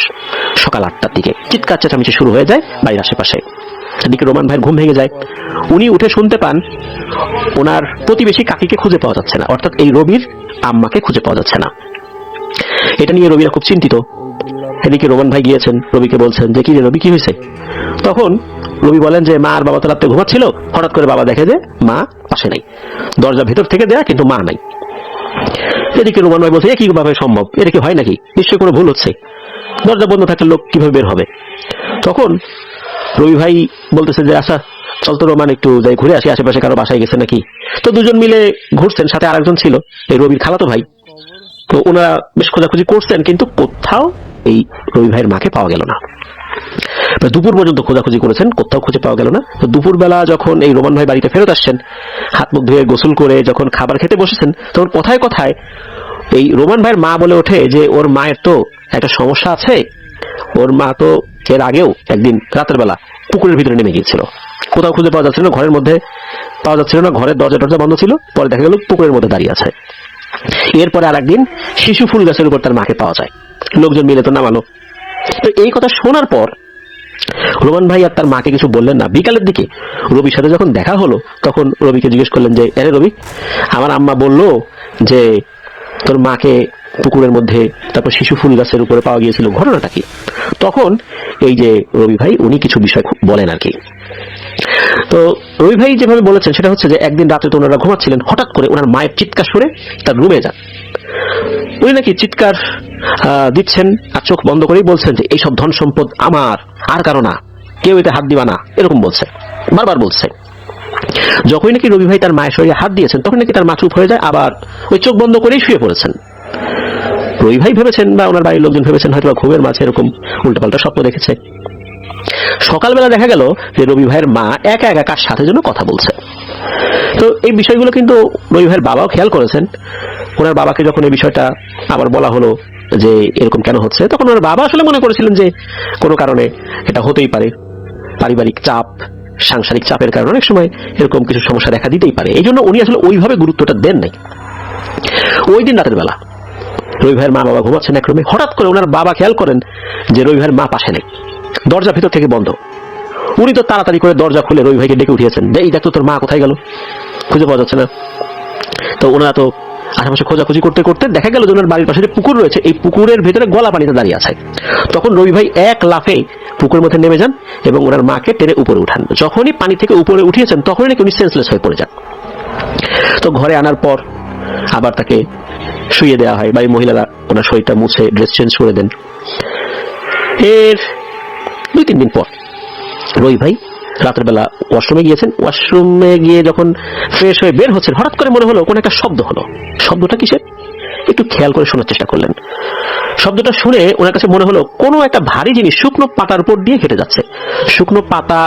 সকাল 8টার দিকে চিৎকার চেঁচামেচি শুরু হয়ে যায় বাড়ির আশেপাশে। এদিকে রোমান ভাইয়ের ঘুম ভেঙে যায়। উনি উঠে শুনতে পান ওনার প্রতিবেশী কাকিকে খুঁজে পাওয়া যাচ্ছে না, অর্থাৎ এই রবির আম্মাকে খুঁজে পাওয়া যাচ্ছে না। এটা নিয়ে রবিরা খুব চিন্তিত। এদিকে রোমান ভাই গিয়েছেন, রবিকে বলছেন যে কি রে রবি, কি হয়েছে? তখন রবি বলেন যে মা আর বাবা তো রাতে ঘুমাচ্ছিল, হঠাৎ করে বাবা দেখে যে মা পাশে নাই, দরজা ভেতর থেকে দেয়া কিন্তু মা নাই। এদিকে রোমান ভাই বলছে, এ কি ভাবে সম্ভব, এটা কি হয় নাকি, নিশ্চয়ই কোনো ভুল হচ্ছে, দরজা বন্ধ থাকলে লোক কিভাবে বের হবে? তখন রবি ভাই বলতেছে যে আচ্ছা চল তো রোমান একটু যাই ঘুরে আসি, আশেপাশে কারো বাসায় গেছে নাকি। তো দুজন মিলে ঘুরছেন, সাথে আরেকজন ছিল এই রবির খালাতো ভাই। তো ওনারা বেশ খোঁজাখুঁজি করছেন, কিন্তু কোথাও এই রবি ভাইয়ের মাকে পাওয়া গেল না। দুপুর পর্যন্ত খোঁজাখুঁজি করেছেন, কোথাও খুঁজে পাওয়া গেল না। তো দুপুরবেলা যখন এই রোমান ভাই বাড়িতে ফেরত আসছেন, হাত মুখ ধুয়ে গোসল করে যখন খাবার খেতে বসেছেন, তখন কথায় কথায় এই রোমান ভাইয়ের মা বলে ওঠে যে ওর মায়ের তো একটা সমস্যা আছে। ওর মা তো এর আগেও একদিন রাতের বেলা পুকুরের ভিতরে নেমে গিয়েছিল, কোথাও খুঁজে পাওয়া যাচ্ছিল না, ঘরের মধ্যে পাওয়া যাচ্ছিল না, ঘরের দরজা বন্ধ ছিল। পরে দেখা গেল পুকুরের মধ্যে দাঁড়িয়ে আছে। এরপরে আর একদিন শিশু ফুল গাছের উপর তার মাকে পাওয়া যায়, লোকজন মিলে তো নামালো। তো এই কথা শোনার পর রোমান ভাই আর তার মাকে কিছু বললেন না। বিকালের দিকে রবির সাথে যখন দেখা হলো, তখন রবিকে জিজ্ঞেস করলেন যে আরে রবি, আমার আম্মা বলল যে তোর মাকে পুকুরের মধ্যে, তারপর শিশু ফুল গাছের উপরে পাওয়া গিয়েছিল, ঘটনাটা কি? তখন এই যে রবি ভাই উনি কিছু বিষয় বলেন আর কি। তো রবি ভাই যেভাবে বলেছেন সেটা হচ্ছে যে একদিন রাতে তো ওনারা ঘুমাচ্ছিলেন, হঠাৎ করে ওনার মায়ের চিৎকার শুনে তার রুমে যান। উনি নাকি চিৎকার দিচ্ছেন আর চোখ বন্ধ করেই বলছেন যে এইসব ধন সম্পদ আমার, আর কারো না, কেউ এতে হাত দিবা না, এরকম বলছে, বারবার বলছে। যখনই নাকি রবি ভাই তার মায়ের শরীরে হাত দিয়েছেন, তখন নাকি তার মা চুপ হয়ে যায়, আবার ওই চোখ বন্ধ করেই শুয়ে পড়েছেন। রবি ভাই ভেবেছেন বা ওনার বাড়ির লোকজন ভেবেছেন হয়তো ঘুমের মাঝে এরকম উল্টাপাল্টা স্বপ্ন দেখেছে। সকালবেলা দেখা গেল যে রবি ভাইয়ের মা একা একা কার সাথে যেন কথা বলছে। তো এই বিষয়গুলো কিন্তু রবি ভাইয়ের বাবাও খেয়াল করেছেন। ওনার বাবাকে যখন এই বিষয়টা আবার বলা হলো যে এরকম কেন হচ্ছে, তখন ওনার বাবা আসলে মনে করেছিলেন যে কোনো কারণে এটা হতেই পারে, পারিবারিক চাপ, সাংসারিক চাপের কারণে অনেক সময় এরকম কিছু সমস্যা দেখা দিতেই পারে। এই জন্য উনি আসলে ওইভাবে গুরুত্বটা দেন নাই। ওই দিন রাতের বেলা রবি ভাইয়ের মা বাবা ঘুমাচ্ছেন এক রুমে, হঠাৎ করে ওনার বাবা খেয়াল করেন যে রবি ভাইয়ের মা পাশে নেই, দরজা ভিতর থেকে বন্ধ। উনি তো তাড়াতাড়ি করে দরজা খুলে রবি ভাইকে ডেকে উঠিয়েছেন যে এই দেখতো তোর মা কোথায় গেল, খুঁজে পাওয়া যাচ্ছে না। তো ওনারা তো আশেপাশে খোঁজাখুঁজি করতে করতে দেখা গেল যে ওনার বাড়ির পাশে পুকুর রয়েছে, এই পুকুরের ভেতরে গলা পানিতে দাঁড়িয়ে আছে। তখন রবি ভাই এক লাফে পুকুরের মধ্যে নেমে যান এবং ওনার মাকে টেনে উপরে উঠান। যখনই পানি থেকে উপরে উঠিয়েছেন তখনই নাকি উনি সেন্সলেস হয়ে পড়ে যান। তো ঘরে আনার পর আবার তাকে শুয়ে দেওয়া হয়, বাড়ির মহিলারা ওনার শরীরটা মুছে ড্রেস চেঞ্জ করে দেন। এর 2-3 দিন পর রবি ভাই রাতের বেলা ওয়াশরুমে গিয়েছেন। ওয়াশরুমে গিয়ে যখন ফ্রেশ হয়ে বের হচ্ছেন, হঠাৎ করে মনে হলো কোন একটা শব্দ হলো। শব্দটা কিসের? একটু খেয়াল করে শোনার চেষ্টা করলেন। শব্দটা শুনে ওনার কাছে মনে হলো কোনো একটা ভারী জিনিস শুকনো পাতার উপর দিয়ে হেঁটে যাচ্ছে। শুকনো পাতা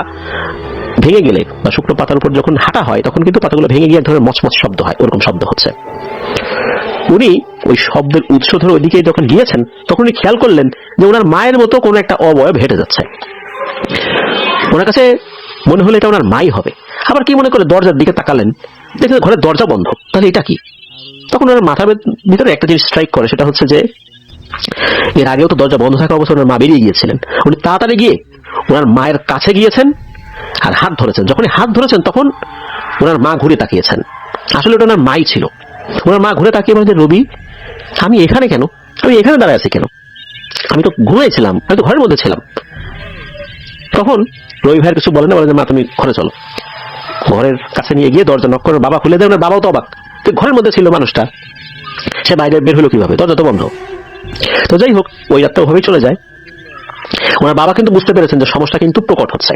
ভেঙে গেলে বা শুকনো পাতার উপর যখন হাঁটা হয় তখন কিন্তু পাতাগুলো ভেঙে গিয়ে এক ধরনের মচমচ শব্দ হয়, ওরকম শব্দ হচ্ছে। উনি ওই শব্দের উৎস ধরে ওইদিকে যখন গিয়েছেন তখন উনি খেয়াল করলেন যে ওনার মায়ের মতো কোনো একটা অবয়ব হেঁটে যাচ্ছে। ওনার কাছে মনে হলো এটা ওনার মাই হবে। আবার কি মনে করে দরজার দিকে তাকালেন, দেখলেন ঘরের দরজা বন্ধ। তাহলে এটা কি? তখন ওনার মাথার ভিতরে একটা জিনিস স্ট্রাইক করে, সেটা হচ্ছে যে এর আগেও তো দরজা বন্ধ থাকা অবস্থায় ওনার মা বেরিয়ে গিয়েছিলেন। উনি তাড়াতাড়ি গিয়ে ওনার মায়ের কাছে গিয়েছেন আর হাত ধরেছেন। যখনই হাত ধরেছেন তখন ওনার মা ঘুরে তাকিয়েছেন। আসলে ওটা ওনার মাই ছিল। ওনার মা ঘুরে তাকিয়ে বলেন, রবি আমি এখানে কেন? আমি এখানে দাঁড়ায় আছি কেন? আমি তো ঘুমাইছিলাম, আমি তো ঘরের মধ্যে ছিলাম। তখন রবি ভাইয়ের কিছু বলে না, বলে যে মা তুমি ঘরে চলো। ঘরের কাছে নিয়ে গিয়ে দরজা নক করে বাবা খুলে দেয়। ওনার বাবাও তো অবাক, ঘরের মধ্যে ছিল মানুষটা, সে বাইরে বের হলো কিভাবে? দরজা তো বন্ধ। তো যাই হোক, ওই রাতটা ওভাবেই চলে যায়। ওনার বাবা কিন্তু বুঝতে পেরেছেন যে সমস্যা কিন্তু প্রকট হচ্ছে।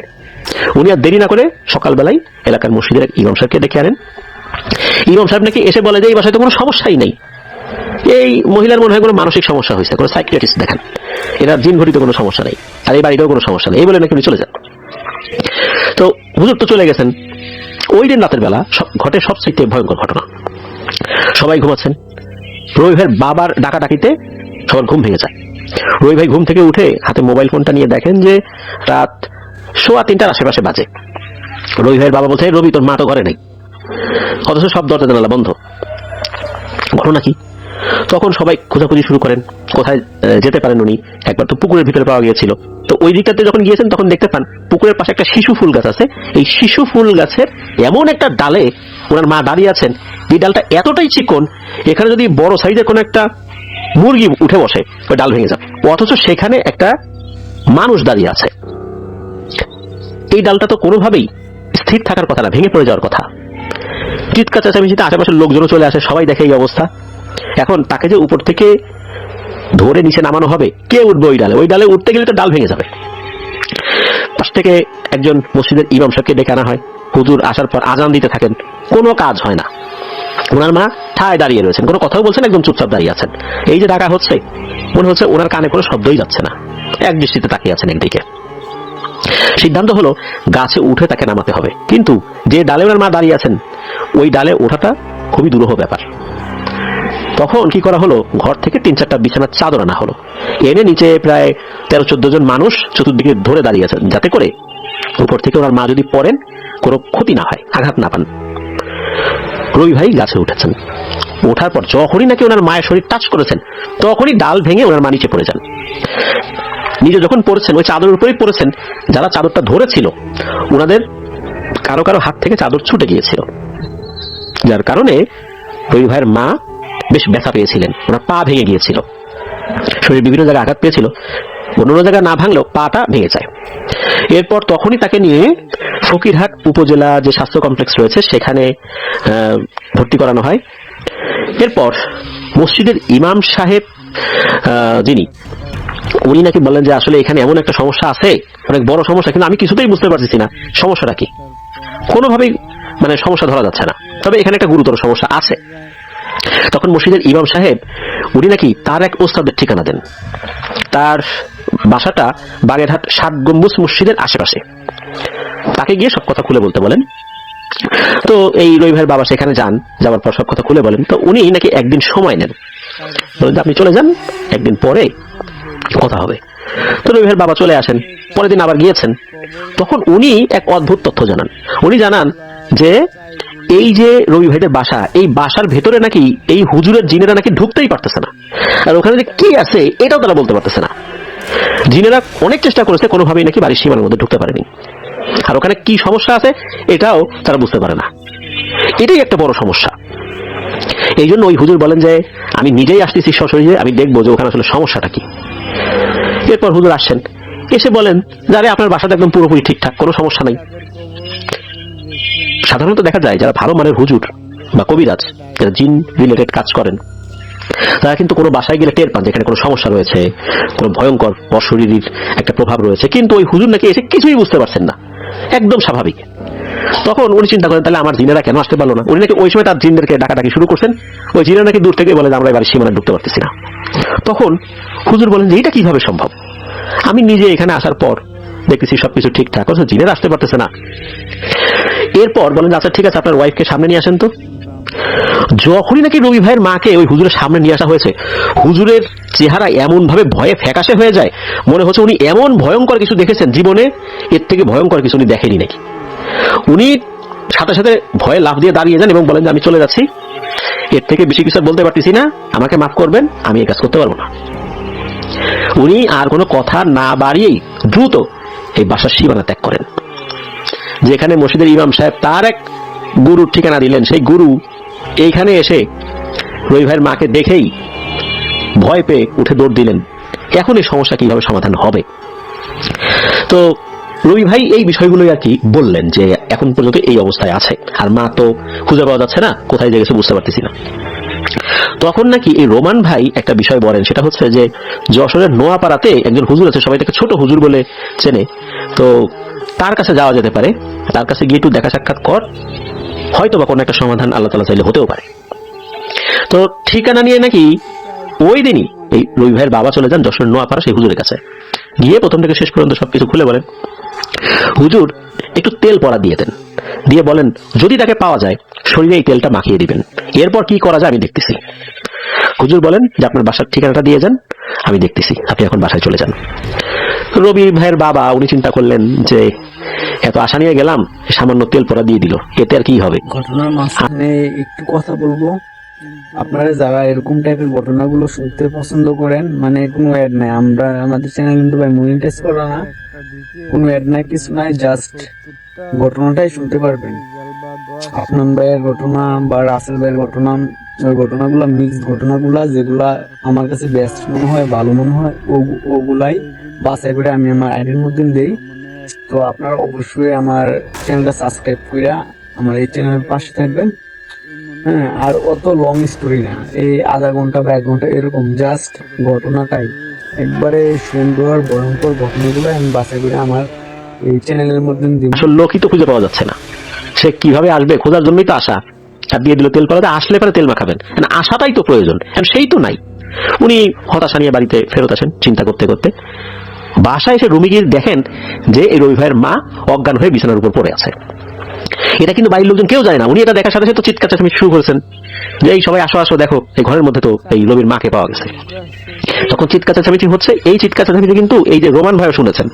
উনি আর দেরি না করে সকালবেলায় এলাকার মসজিদের এক ইমাম সাহেবকে ডেকে আনেন। ইমাম সাহেব নাকি এসে বলে যে এই বাসায় তো কোনো সমস্যাই নেই, এই মহিলার মনে হয় কোনো মানসিক সমস্যা হয়েছে, কোনো সাইকিয়াট্রিস্ট দেখান, এরা জিন ঘটিত কোনো সমস্যা নেই, আর এই বাড়িতেও কোনো সমস্যা নেই, এই বলে নাকি উনি চলে যান। তো হুজুর তো চলে গেছেন। ওই দিন রাতের বেলা ঘটে সবচেয়ে ভয়ঙ্কর ঘটনা। সবাই ঘুমাচ্ছেন। রবি ভাইয়ের বাবার ডাকাডাকিতে সবার ঘুম ভেঙে যায়। রবি ভাই ঘুম থেকে উঠে হাতে মোবাইল ফোনটা নিয়ে দেখেন যে রাত 3:15 আশেপাশে বাজে। রবি ভাইয়ের বাবা বলছে, রবি তোর মা তো ঘরে নেই, অথচ সব দরজা জানালা বন্ধ, ঘটনা কি? তখন সবাই খোঁজাখুঁজি শুরু করেন, কোথায় যেতে পারেন উনি। একবার তো পুকুরের ভিতরে পাওয়া গিয়েছিল। তো ওই দিকটাতে যখন গিয়েছেন তখন দেখতে পান পুকুরের পাশে একটা শিশু ফুল গাছ আছে। এই শিশু ফুল গাছের এমন একটা ডালে ওনার মা দাঁড়িয়ে আছেন, এই ডালটা এতটাই চিকন, এখানে যদি বড় সাইজের কোনো একটা মুরগি উঠে বসে ওই ডাল ভেঙে যাবে। অথচ সেখানে একটা মানুষ দাঁড়িয়ে আছে। এই ডালটা তো কোনোভাবেই স্থির থাকার কথা না, ভেঙে পড়ে যাওয়ার কথা। চিৎকার চেঁচামেচিতে আশেপাশের লোকজনও চলে আসে, সবাই দেখে এই অবস্থা। এখন তাকে যে উপর থেকে ধরে নিচে নামানো হবে, কে উঠবে ওই ডালে? ওই ডালে উঠতে গেলে তো ডাল ভেঙে যাবে। পাশ থেকে একজন মসজিদের ইমাম সাহেবকে ডেকে আনা হয়। হুজুর আসার পর আজান দিতে থাকেন, কোনো কাজ হয় না। ওনার মা ঠায় দাঁড়িয়ে রয়েছেন, কোনো কথাও বলছেন, একদম চুপচাপ দাঁড়িয়ে আছেন। এই যে ডাকা হচ্ছে, মনে হচ্ছে ওনার কানে কোনো শব্দই যাচ্ছে না, এক দৃষ্টিতে তাকিয়ে আছেন একদিকে। সিদ্ধান্ত হলো গাছে উঠে তাকে নামাতে হবে, কিন্তু যে ডালে ওনার মা দাঁড়িয়ে আছেন ওই ডালে ওঠাটা খুবই দুরূহ ব্যাপার। তখন কি করা হলো, ঘর থেকে 3-4টা বিছানার চাদর আনা হলো, এনে নিচে প্রায় 13-14 জন মানুষ চতুর্দিকে ধরে দাঁড়িয়ে আছেন, যাতে করে উপর থেকে ওনার মা যদি পড়েন কোনো ক্ষতি না হয়, আঘাত না পান। রবি ভাই গাছে উঠেছেন। ওঠার পর যখনই নাকি ওনার মায়ের শরীর টাচ করেছেন তখনই ডাল ভেঙে ওনার মা নিচে পড়ে যান। নিজে যখন পড়েছেন ওই চাদরের উপরেই পড়েছেন, যারা চাদরটা ধরেছিল ওনাদের কারো কারো হাত থেকে চাদর ছুটে গিয়েছিল, যার কারণে রবি ভাইয়ের মা বেশ ব্যথা পেয়েছিলেন, ওনার পা ভেঙে গিয়েছিল, শরীর বিভিন্ন জায়গায় আঘাত পেয়েছিল, অন্য জায়গায় না ভাঙলেও পাটা ভেঙে যায়। এরপর তখনই তাকে নিয়ে ফকিরহাট উপজেলা যে স্বাস্থ্য কমপ্লেক্স রয়েছে সেখানে ভর্তি করানো হয়। এরপর মসজিদের ইমাম সাহেব যিনি, উনি নাকি বললেন যে আসলে এখানে এমন একটা সমস্যা আছে, অনেক বড় সমস্যা, কিন্তু আমি কিছুতেই বুঝতে পারছি না সমস্যাটা কি, কোনোভাবেই মানে সমস্যা ধরা যাচ্ছে না, তবে এখানে একটা গুরুতর সমস্যা আছে। তখন মসজিদের ইমাম সাহেব উনি নাকি তার এক ওস্তাদের ঠিকানা দেন। তার বাসাটা বাগেরহাট 7 গম্বুজ মসজিদের আশেপাশে। তাকে গিয়ে সব কথা খুলে বলতে বলেন। তো এই রবি ভাইয়ের বাবা সেখানে যান, যাওয়ার পর সব কথা খুলে বলেন। তো উনি নাকি একদিন সময় নেন, বলেন আপনি চলে যান, একদিন পরে কথা হবে। তো রবি ভাইয়ের বাবা চলে আসেন, পরের দিন আবার গিয়েছেন। তখন উনি এক অদ্ভুত তথ্য জানান। উনি জানান যে এই যে রবি ভাইদের বাসা, এই বাসার ভেতরে নাকি এই হুজুরের জিনেরা নাকি ঢুকতেই পারতেছে না, আর ওখানে যে কি আছে এটাও তারা বলতে পারতেছে না। জিনেরা অনেক চেষ্টা করেছে, কোনোভাবেই নাকি বাড়ির সীমার মধ্যে ঢুকতে পারেনি, আর ওখানে কি সমস্যা আছে এটাও তারা বুঝতে পারে না। এটাই একটা বড় সমস্যা। এই জন্য ওই হুজুর বলেন যে আমি নিজেই আসতেছি সশরীরে, আমি দেখবো যে ওখানে আসলে সমস্যাটা কি। এরপর হুজুর আসছেন, এসে বলেন যারে আপনার বাসাটা একদম পুরোপুরি ঠিকঠাক, কোনো সমস্যা নাই। সাধারণত দেখা যায় যারা ভালো মানের হুজুর বা কবিরাজ, যারা জিন রিলেটেড কাজ করেন, তারা কিন্তু কোনো বাসায় গেলে টের পান যেখানে কোনো সমস্যা রয়েছে, কোনো ভয়ঙ্কর অশরীরীর একটা প্রভাব রয়েছে। কিন্তু ওই হুজুর নাকি এসে কিছুই বুঝতে পারছেন না, একদম স্বাভাবিক। তখন উনি চিন্তা করেন তাহলে আমার জিনেরা কেন আসতে পারলো না। উনি নাকি ওই সময় তার জিনদেরকে ডাকাডাকি শুরু করছেন, ওই জিনেরা নাকি দূর থেকে বলে যে আমরা এবার সীমানা ঢুকতে পারতেছি না। তখন হুজুর বলেন যে এটা কিভাবে সম্ভব, আমি নিজে এখানে আসার পর দেখতেছি সবকিছু ঠিকঠাক, অথচ জিনেরা আসতে পারতেছে না। এরপর বলেন আচ্ছা ঠিক আছে আপনার ওয়াইফকে সামনে নিয়ে আসেন তো। যখনই নাকি রবি ভাইয়ের মাকে ওই হুজুরের সামনে নিয়ে আসা হয়েছে, হুজুরের চেহারা এমন ভাবে ভয়ে ফ্যাকাশে হয়ে যায়, মনে হচ্ছে উনি এমন ভয়ঙ্কর কিছু দেখেছেন জীবনে, এর থেকে ভয়ঙ্কর কিছু উনি দেখেনি নাকি। উনি সাথে সাথে ভয়ে লাফ দিয়ে দাঁড়িয়ে যান এবং বলেন যে আমি চলে যাচ্ছি, এর থেকে বেশি কিছু বলতে পারতেছি না, আমাকে মাফ করবেন, আমি এই কাজ করতে পারবো না। উনি আর কোনো কথা না বাড়িয়েই দ্রুত এই বাসার সীমানা ত্যাগ করেন। যেখানে মসজিদের ইমাম সাহেব তার এক গুরুর ঠিকানা দিলেন, সেই গুরু এইখানে এসে রবি ভাইয়ের মাকে দেখেই ভয় পেয়ে উঠে দৌড় দিলেন। এখন এই সমস্যা কিভাবে সমাধান হবে। তো রবি ভাই এই বিষয়গুলোই আর কি বললেন যে এখন পর্যন্ত এই অবস্থায় আছে, আর মা তো খুঁজে পাওয়া যাচ্ছে না, কোথায় গেছে বুঝতে পারতেছি না। তখন নাকি এই রোমান ভাই একটা বিষয় বলেন, সেটা হচ্ছে যে যশোরের নোয়াপাড়াতে একজন হুজুর আছে, সবাই তাকে ছোট হুজুর বলে চেনে, তো তার কাছে যাওয়া যেতে পারে, তার কাছে গিয়ে একটু দেখা সাক্ষাৎ কর, হয়তো বা কোনো একটা সমাধান আল্লাহ তাআলা চাইলে হতেও পারে। তো ঠিকানা নিয়ে নাকি ওই দিনই এই রবি ভাইয়ের বাবা চলে যান যশোরের নোয়াপাড়া সেই হুজুরের কাছে, গিয়ে প্রথম থেকে শেষ পর্যন্ত সবকিছু খুলে বলেন। হুজুর একটু তেল পড়া দিয়ে দেন, দিয়ে বলেন যদি তাকে পাওয়া যায় শরীরে এই তেলটা মাখিয়ে দিবেন, এরপর কি করা যায় আমি দেখতেছি। হুজুর বলেন যে আপনার বাসার ঠিকানাটা দিয়ে যান, আমি দেখতেছি, আপনি এখন বাসায় চলে যান। রবি ভাইয়ের বাবা উনি চিন্তা করলেন যে এত আশা নিয়ে গেলাম, সামান্য তেল পড়া দিয়ে দিল, এতে আর কি হবে। ঘটনার মাঝখানে একটু কথা বলবো, আপনারা যারা এরকম টাইপের ঘটনাগুলো শুনতে পছন্দ করেন, মানে কোনো অ্যাড নাই, আমরা আমাদের চ্যানেল কিন্তু ভাই মনিটাইজ করা না, কোনো অ্যাড নাই কিছু নাই, জাস্ট ঘটনাটাই শুনতে পারবেন। আপনার ভাইয়ের ঘটনা বা রাসেল ভাইয়ের ঘটনা, ওই ঘটনাগুলো মিক্স ঘটনাগুলা যেগুলা আমার কাছে বেস্ট মনে হয়, ভালো মনে হয়, ওগুলাই বাছাই করে আমি আমার আইডির মধ্যে দেই। তো আপনারা অবশ্যই আমার চ্যানেলটা সাবস্ক্রাইব করে আমার এই চ্যানেলের পাশে থাকবেন। হ্যাঁ, আর অত লং স্টোরি না, এই আধা ঘন্টা বা 1 ঘন্টা এরকম, জাস্ট ঘটনাটাই একবারে সুন্দর ভয়ঙ্কর ঘটনাগুলো আমি বাছাই করে আমার এই চ্যানেলের মধ্যে দিব। আসলে লোকই তো খুঁজে পাওয়া যাচ্ছে না, সে কিভাবে আসবে, খোঁজার জন্যই তো আসা, আর দিয়ে দিল তেল পড়াতে, আসলে পরে তেল মাখাবেন, আসাটাই তো প্রয়োজন, সেই তো নাই। উনি হতাশা নিয়ে বাড়িতে ফেরত আসেন চিন্তা করতে করতে। বাসায় এসে রুমে গিয়ে দেখেন যে এই রবি ভাইয়ের মা অজ্ঞান হয়ে বিছানার উপর পড়ে আছে। এটা কিন্তু বাড়ির লোকজন কেউ জানে না। উনি এটা দেখার সাথে সাথে চিৎকার চেঁচামেচি শুরু করেছেন যে এই সবাই আসো আসো, দেখো এই ঘরের মধ্যে তো এই রবির মাকে পাওয়া গেছে। তখন চিৎকার চেঁচামেচি হচ্ছে, এই চিৎকার চেঁচামেচি কিন্তু এই যে রোমান ভাইও শুনেছেন,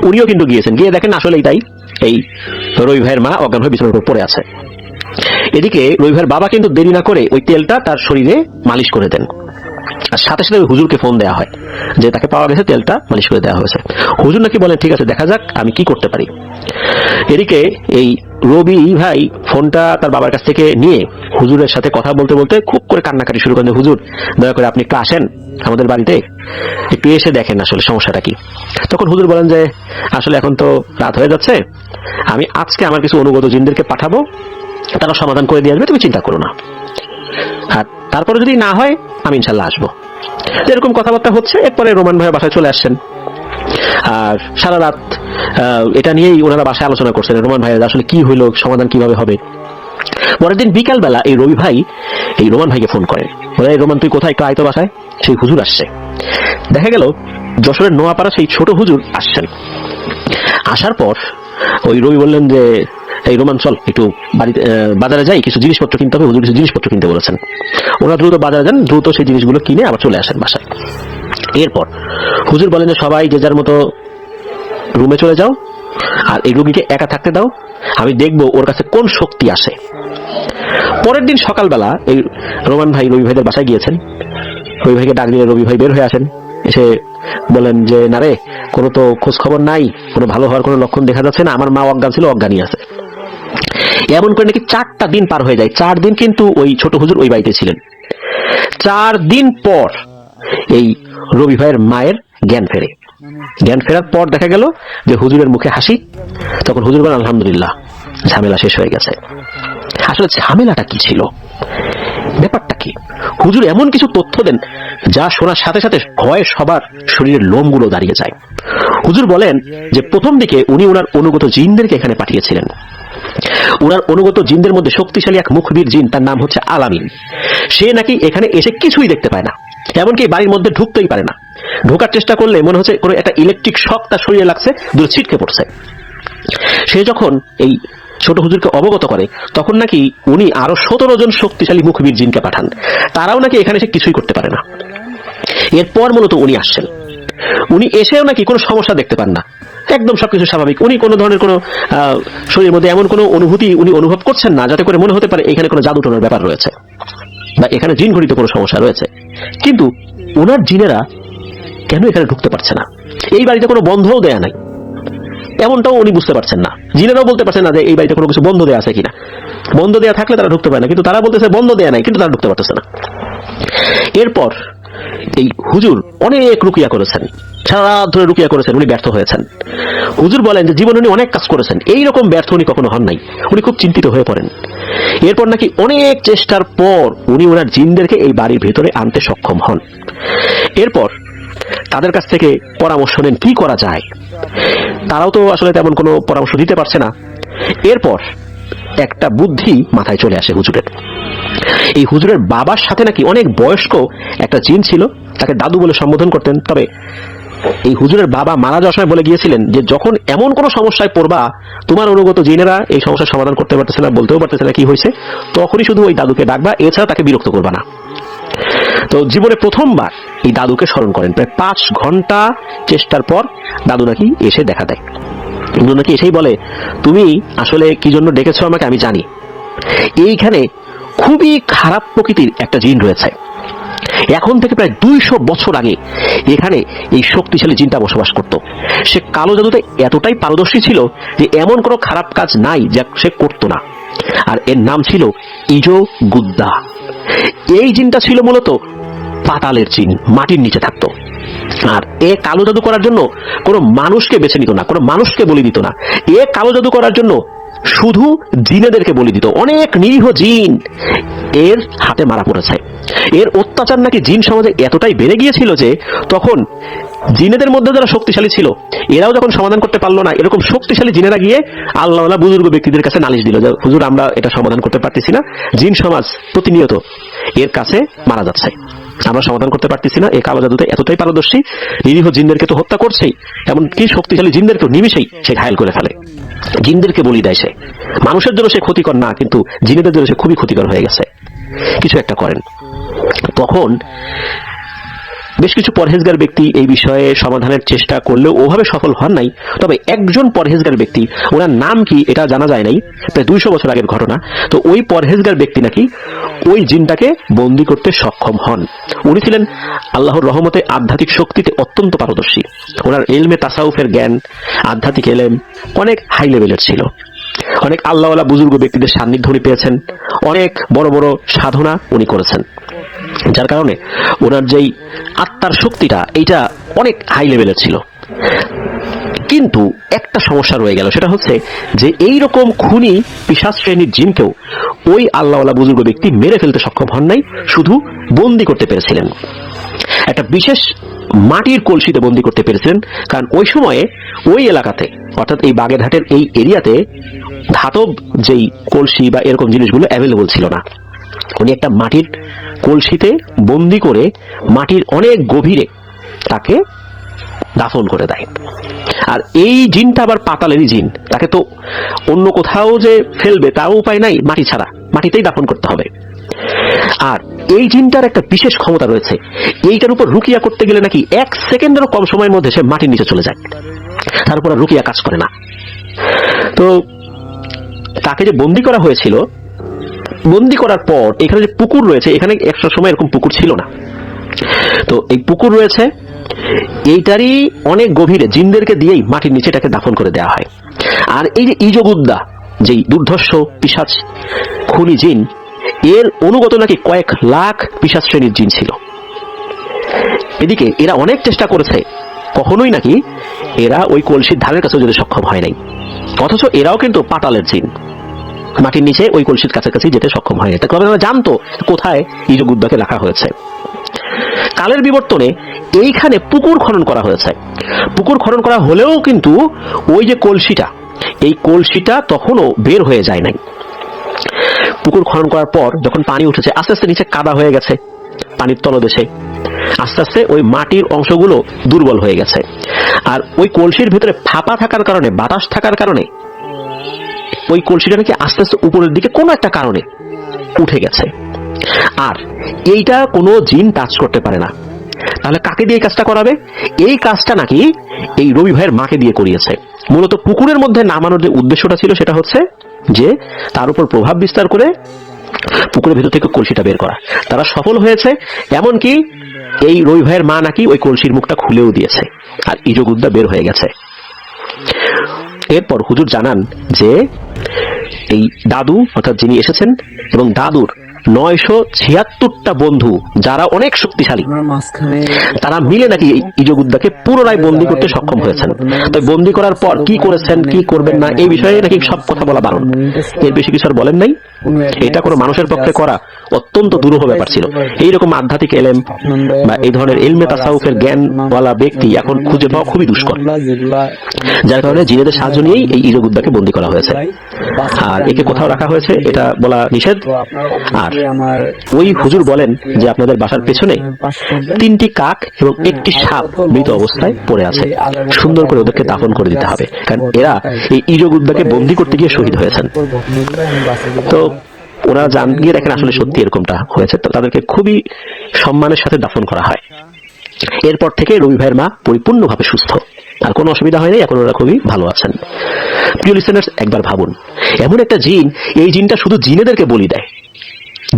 উনিও কিন্তু গিয়েছেন, গিয়ে দেখেন আসলেই তাই, এই রবি ভাইয়ের মা অজ্ঞান হয়ে বিছানার উপর পড়ে আছে। এদিকে রবি ভাইয়ের বাবা কিন্তু দেরি না করে ওই তেলটা তার শরীরে মালিশ করে দেন, আর সাথে সাথে হুজুরকে ফোন দেওয়া হয় যে তাকে পাওয়া গেছে, তেলটা মালিশ করে দেওয়া হয়েছে। হুজুর নাকি বলেন ঠিক আছে দেখা যাক আমি কি করতে পারি। এদিকে এই রবি ভাই ফোনটা তার বাবার কাছ থেকে নিয়ে হুজুরের সাথে কথা বলতে বলতে খুব করে কান্নাকাটি শুরু করেন, হুজুর দয়া করে আপনি একটু আসেন আমাদের বাড়িতে, একটু এসে দেখেন আসলে সমস্যাটা কি। তখন হুজুর বলেন যে আসলে এখন তো রাত হয়ে যাচ্ছে, আমি আজকে আমার কিছু অনুগত জিনদেরকে পাঠাবো, তারা সমাধান করে দিয়ে আসবে, তুমি চিন্তা করো না, আর তারপরে যদি না হয় আমি ইনশাল্লাহ আসবো। এরকম কথাবার্তা হচ্ছে। এরপরে রোমান ভাইয়ের বাসায় চলে আসছেন, আর সারা রাত এটা নিয়েই ওনারা বাসায় আলোচনা করছেন, রোমান ভাইয়ের আসলে কি হইলো, সমাধান কিভাবে হবে। পরের দিন বিকাল বেলা এই রবি ভাই এই রোমান ভাইকে ফোন করেন, বলে রোমান তুই কোথায়, একটু আয় তো বাসায়। সেই হুজুর আসছে, দেখা গেল যশোরের নোয়াপাড়া সেই ছোট হুজুর আসছেন। আসার পর ওই রবি বললেন যে এই রোমান চল একটু বাজারে যাই, কিছু জিনিসপত্র কিনতে হবে, হুজুর কিছু জিনিসপত্র কিনতে বলেছেন। ওরা দ্রুত বাজারে যান, দ্রুত সেই জিনিসগুলো কিনে আবার চলে আসেন বাসায়। এরপর হুজুর বলেন যে সবাই যে যার মতো রুমে চলে যাও, আর এই রোগীকে একা থাকতে দাও, আমি দেখবো ওর কাছে কোন শক্তি আসে। পরের দিন সকালবেলা এই রোমান ভাই রবি ভাইদের বাসায় গিয়েছেন, রবি ভাইকে ডাক দিলে রবি ভাই বের হয়ে আসেন, এসে বলেন যে না রে, কোনো তো খোঁজ খবর নাই, কোনো ভালো হওয়ার কোনো লক্ষণ দেখা যাচ্ছে না, আমার মা অজ্ঞান ছিল, অজ্ঞানী আছে। এমন করে নাকি 4টা দিন পার হয়ে যায়। 4 দিন কিন্তু ওই ছোট হুজুর ওই বাড়িতে ছিলেন। 4 দিন পর এই রবি ভাইয়ের মায়ের জ্ঞান ফেরে। জ্ঞান ফেরার পর দেখা গেল যে হুজুরের মুখে হাসি। তখন হুজুর বলেন আলহামদুলিল্লাহ, ঝামেলা শেষ হয়ে গেছে। আসলে ঝামেলাটা কি ছিল ব্যাপারটা কি? হুজুর এমন কিছু তথ্য দেন যা শোনার সাথে সাথে ভয়ে সবার শরীরের লোমগুলো দাঁড়িয়ে যায়। হুজুর বলেন যে প্রথম দিকে উনি ওনার অনুগত জিনদেরকে এখানে পাঠিয়েছিলেন। ওনার অনুগত জিনদের মধ্যে শক্তিশালী এক মুখবীর জিন, তার নাম হচ্ছে আলামিন। সে নাকি এখানে এসে কিছুই দেখতে পায় না, এমনকি বাড়ির মধ্যে ঢুকতেই পারে না। ঢোকার চেষ্টা করলে মনে হচ্ছে কোনো একটা ইলেকট্রিক শক তার শরীরে লাগছে, দূরে ছিটকে পড়ছে। সে যখন এই ছোট হুজুরকে অবগত করে, তখন নাকি উনি আরো 17 জন শক্তিশালী মুখবীর জিনকে পাঠান। তারাও নাকি এখানে এসে কিছুই করতে পারে না। এরপর মূলত উনি আসছেন। উনি এসেও নাকি কোনো সমস্যা দেখতে পান না, একদম সবকিছু স্বাভাবিক। উনি কোনো ধরনের কোনো শরীরের মধ্যে এমন কোনো অনুভূতি উনি অনুভব করছেন না যাতে করে মনে হতে পারে এখানে কোনো জাদু টোনার ব্যাপার রয়েছে বা এখানে জিন ঘটিত কোনো সমস্যা রয়েছে। কিন্তু ওনার জিনেরা কেন এখানে ঢুকতে পারছে না? এই বাড়িতে কোনো বন্ধও দেয়া নাই, এমনটাও উনি বুঝতে পারছেন না। জিনেরাও বলতে পারছেন না যে এই বাড়িতে কোনো কিছু বন্ধ দেয়া আছে কিনা। বন্ধ দেয়া থাকলে তারা ঢুকতে পারে না, কিন্তু তারা বলতেছে বন্ধ দেয়া নাই, কিন্তু তারা ঢুকতে পারতেছে না। এরপর এই হুজুর অনেক রুকিয়া করেছেন, সারা রাত ধরে রুকিয়া করেছেন, উনি ব্যর্থ হয়েছেন। হুজুর বলেন যে জীবনে উনি অনেক কাজ করেছেন, এইরকম ব্যর্থ উনি কখনো হন নাই। উনি খুব চিন্তিত হয়ে পড়েন। এরপর নাকি অনেক চেষ্টার পর উনি ওনার জিনদেরকে এই বাড়ির ভেতরে আনতে সক্ষম হন। এরপর তাদের কাছ থেকে পরামর্শ নেন কি করা যায়। তারাও তো আসলে তেমন কোনো পরামর্শ দিতে পারছে না। এরপর একটা বুদ্ধি মাথায় চলে আসে হুজুরের। এই হুজুরের বাবার সাথে নাকি অনেক বয়স্ক একটা জিন ছিল, তাকে দাদু বলে সম্বোধন করতেন। তবে এই হুজুরের বাবা মারা যাওয়ার সময় বলে গিয়েছিলেন যে যখন এমন কোনো সমস্যায় পড়বা, তোমার অনুগত জিনেরা এই সমস্যার সমাধান করতে পারতেছে না, বলতেও পারতেছে না কি হয়েছে, তখনই শুধু ওই দাদুকে ডাকবা, এছাড়া তাকে বিরক্ত করবা না। তো জীবনে প্রথমবার এই দাদুকে স্মরণ করেন। প্রায় 5 ঘন্টা চেষ্টার পর দাদু নাকি এসে দেখা দেয়। দাদু নাকি এসেই বলে, তুমি আসলে কি জন্য ডেকেছো আমাকে আমি জানি। এইখানে খুবই খারাপ প্রকৃতির একটা জিন রয়েছে। এখন থেকে প্রায় 200 বছর আগে এখানে এই শক্তিশালী জিনটা বসবাস করত। সে কালো জাদুতে এতটাই পারদর্শী ছিল যে এমন কোনো খারাপ কাজ নাই যা সে করতো না। আর এর নাম ছিল ইজো গুদ্দা। এই জিনটা ছিল মূলত পাতালের জিন, মাটির নিচে থাকতো। আর এ কালো জাদু করার জন্য কোনো মানুষকে বেছে নিত না, কোনো মানুষকে বলি দিত না। এ কালো জাদু করার জন্য শুধু জিনেদেরকে বলি দিত। অনেক নিরীহ জিন এর হাতে মারা পড়েছে। এর অত্যাচার নাকি জিন সমাজে এতটাই বেড়ে গিয়েছিল যে তখন জিনেদের মধ্যে যারা শক্তিশালী ছিল এরাও যখন সমাধান করতে পারলো না, এরকম শক্তিশালী জিনেরা গিয়ে আল্লাহওয়ালা বুজুর্গ ব্যক্তিদের কাছে নালিশ দিল যে হুজুর আমরা এটা সমাধান করতে পারতেছি না, জিন সমাজ প্রতিনিয়ত এর কাছে মারা যাচ্ছে, আমরা সমাধান করতে পারতেছি না। এই কালো জাদুতে এতটাই পারদর্শী, নিরীহ জিনদেরকে তো হত্যা করছেই, এমনকি শক্তিশালী জিনদেরকে নিমিশেই সে ঘায়েল করে ফেলে। জিনদেরকে বলি দেয় সে। মানুষের জন্য সে ক্ষতিকর না, কিন্তু জিনেদের জন্য সে খুবই ক্ষতিকর হয়ে গেছে। কিছু একটা করেন। তখন বেশ কিছু পরহেজগার ব্যক্তি এই বিষয়ে সমাধানের চেষ্টা করলেও ওভাবে সফল হন নাই। তবে একজন পরহেজগার ব্যক্তি, ওনার নাম কি এটা জানা যায় নাই, প্রায় 200 বছর আগের ঘটনা। তো ওই পরহেজগার ব্যক্তি নাকি ওই জিনটাকে বন্দী করতে সক্ষম হন। উনি ছিলেন আল্লাহর রহমতে আধ্যাত্মিক শক্তিতে অত্যন্ত পারদর্শী। ওনার ইলমে তাসাউফের জ্ঞান, আধ্যাত্মিক এলেম অনেক হাই লেভেলের ছিল। অনেক আল্লাহওয়ালা বুজুর্গ ব্যক্তিদের সান্নিধ্য উনি পেয়েছেন, অনেক বড় বড় সাধনা উনি করেছেন, যার কারণে ওনার যেই আত্মার শক্তিটা এইটা অনেক হাই লেভেলের ছিল। কিন্তু একটা সমস্যা রয়ে গেল, সেটা হচ্ছে যে এইরকম খুনি পিশাচ শ্রেণীর জিনকেও ওই আল্লাহওয়ালা বুজুর্গ ব্যক্তি মেরে ফেলতে সক্ষম হন নাই, শুধু বন্দী করতে পেরেছিলেন। একটা বিশেষ মাটির কলসিতে বন্দী করতে পেরেছিলেন, কারণ ওই সময়ে ওই এলাকাতে অর্থাৎ এই বাগেরহাটের এই এরিয়াতে ধাতব যেই কলসি বা এরকম জিনিসগুলো অ্যাভেলেবল ছিল না। উনি একটা মাটির কলসিতে বন্দী করে মাটির অনেক গভীরে তাকে দাফন করে দেয়। আর এই জিনটা আবার পাতালেরই জিন, তাকে তো অন্য কোথাও যে ফেলবে তাও উপায় নাই, মাটি ছাড়া মাটিতেই দাফন করতে হবে। আর এই জিনটার একটা বিশেষ ক্ষমতা রয়েছে, এইটার উপর রুকিয়া করতে গেলে নাকি 1 সেকেন্ডেরও কম সময়ের মধ্যে সে মাটির নিচে চলে যায়, তার উপর রুকিয়া কাজ করে না। তো তাকে যে বন্দী করা হয়েছিল, বন্দী করার পর এখানে যে পুকুর রয়েছে, এখানে একটা সময় এরকম পুকুর ছিল না। তো এই পুকুর রয়েছে, এইটারই অনেক গভীরে জিনদেরকে দিয়েই মাটির নিচে এটাকে দাফন করে দেওয়া হয়। আর এই যে ইজগুদ্দা, যেই দুর্ধর্ষ পিশাচ খুনি জিন, এর অনুগত নাকি কয়েক লাখ পিশাচ শ্রেণীর জিন ছিল। এদিকে এরা অনেক চেষ্টা করেছে, কখনোই নাকি এরা ওই কলসির ধারের কাছে যেতে সক্ষম হয় নাই। অথচ এরাও কিন্তু পাতালের জিন। মাটির নিচে ওই কলসির কাছাকাছি যেতে সক্ষম হয়নি। তবে ওরা জানতো কোথায় ইজগুদ্দাকে রাখা হয়েছে। কালের বিবর্তনে এইখানে পুকুর খনন করা হয়েছে। পুকুর খনন করা হলেও কিন্তু ওই যে কলসিটা, এই কলসিটা তখনও বের হয়ে যায় নাই। পুকুর খনন করার পর যখন পানি উঠেছে, আস্তে আস্তে নিচে কাদা হয়ে গেছে পানির তলদেশে, আস্তে আস্তে ওই মাটির অংশগুলো দুর্বল হয়ে গেছে। আর ওই কলসির ভিতরে ফাঁপা থাকার কারণে, বাতাস থাকার কারণে ওই কলসিটা নাকি আস্তে আস্তে উপরের দিকে কোনো একটা কারণে উঠে গেছে। আর এইটা কোনো জিন টাচ করতে পারে না। তাহলে কাকে দিয়ে এই কাজটা করাবে? এই কাজটা নাকি এই রবি ভাইয়ের মাকে দিয়ে করিয়েছে। মূলত পুকুরের মধ্যে নামানোর যে উদ্দেশ্যটা ছিল সেটা হচ্ছে যে তার উপর প্রভাব বিস্তার করে পুকুরের ভেতর থেকে কলসিটা বের করা। তারা সফল হয়েছে। এমনকি এই রবি ভাইয়ের মা নাকি ওই কলসির মুখটা খুলেও দিয়েছে, আর ইজগুদ্দা বের হয়ে গেছে। এরপর হুজুর জানান যে এই দাদু অর্থাৎ যিনি এসেছেন এবং দাদুর 976টা বন্ধু যারা অনেক শক্তিশালী, তারা মিলে নাকি এই ইজগুদ্দাকে পুনরায় বন্দী করতে সক্ষম হয়েছেন। তবে বন্দী করার পর কি করেছেন, কি করবেন না, এই বিষয়ে নাকি সব কথা বলা বারণ। এর বেশি কিছু আর বলেন নাই। এটা কোনো মানুষের পক্ষে করা অত্যন্ত দুরূহ ব্যাপার ছিল। এইরকম আধ্যাত্মিক এলেম বা এই ধরনের ইলমে তাসাউফের জ্ঞানওয়ালা ব্যক্তি এখন খুঁজে পাওয়া খুবই দুষ্কর। যার কারণে জিনেদের সাহায্য নিয়েই এই ইজগুদ্দাকে বন্দী করা হয়েছে। আর একে কোথাও রাখা হয়েছে এটা বলা নিষেধ। আর ওই হুজুর বলেন যে আপনাদের বাসার পেছনে 3টি কাক এবং একটি সাপ মৃত অবস্থায় পড়ে আছে, সুন্দর করে ওদেরকে দাফন করে দিতে হবে, কারণ এরা এই ইজগুদ্দাকে বন্দী করতে গিয়ে শহীদ হয়েছেন। তো ওরা গিয়ে দেখেন আসলে সত্যি এরকমটা হয়েছে। তো তাদেরকে খুবই সম্মানের সাথে দাফন করা হয়। এরপর থেকে রবি ভাইয়ের মা পরিপূর্ণভাবে সুস্থ, আর কোনো অসুবিধা হয়নি। এখন ওরা খুবই ভালো আছেন। প্রিয় লিসেনার্স, একবার ভাবুন, এমন একটা জিন, এই জিনটা শুধু জিনেদেরকে বলি দেয়।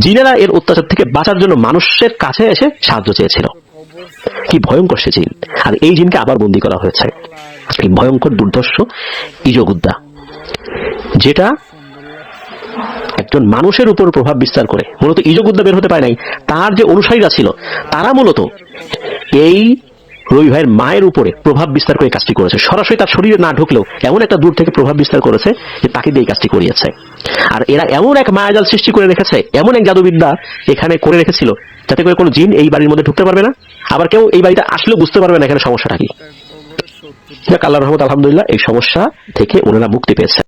জিনেরা এর অত্যাচার থেকে বাঁচার জন্য মানুষের কাছে এসে সাহায্য চেয়েছিল। কি ভয়ঙ্কর সে জিন! আর এই জিনকে আবার বন্দী করা হয়েছে। এই ভয়ঙ্কর দুর্ধর্ষ ইজগুদ্দা, যেটা একজন মানুষের উপর প্রভাব বিস্তার করে। মূলত ইজগুদ্দা বের হতে পারে নাই, তার যে অনুসারীরা ছিল তারা মূলত এই রবি ভাইয়ের মায়ের উপরে প্রভাব বিস্তার করে কাজটি করেছে। সরাসরি তার শরীরে না ঢুকলেও এমন একটা দূর থেকে প্রভাব বিস্তার করেছে যে তাকে দিয়ে কাজটি করিয়েছে। আর এরা এমন এক মায়াজাল সৃষ্টি করে রেখেছে, এমন এক জাদুবিদ্যা এখানে করে রেখেছিল, যাতে করে কোনো জিন এই বাড়ির মধ্যে ঢুকতে পারবে না, আবার কেউ এই বাড়িতে আসলেও বুঝতে পারবে না এখানে সমস্যাটা কি। আল্লাহর রহমত, আলহামদুলিল্লাহ, এই সমস্যা থেকে ওনারা মুক্তি পেয়েছে।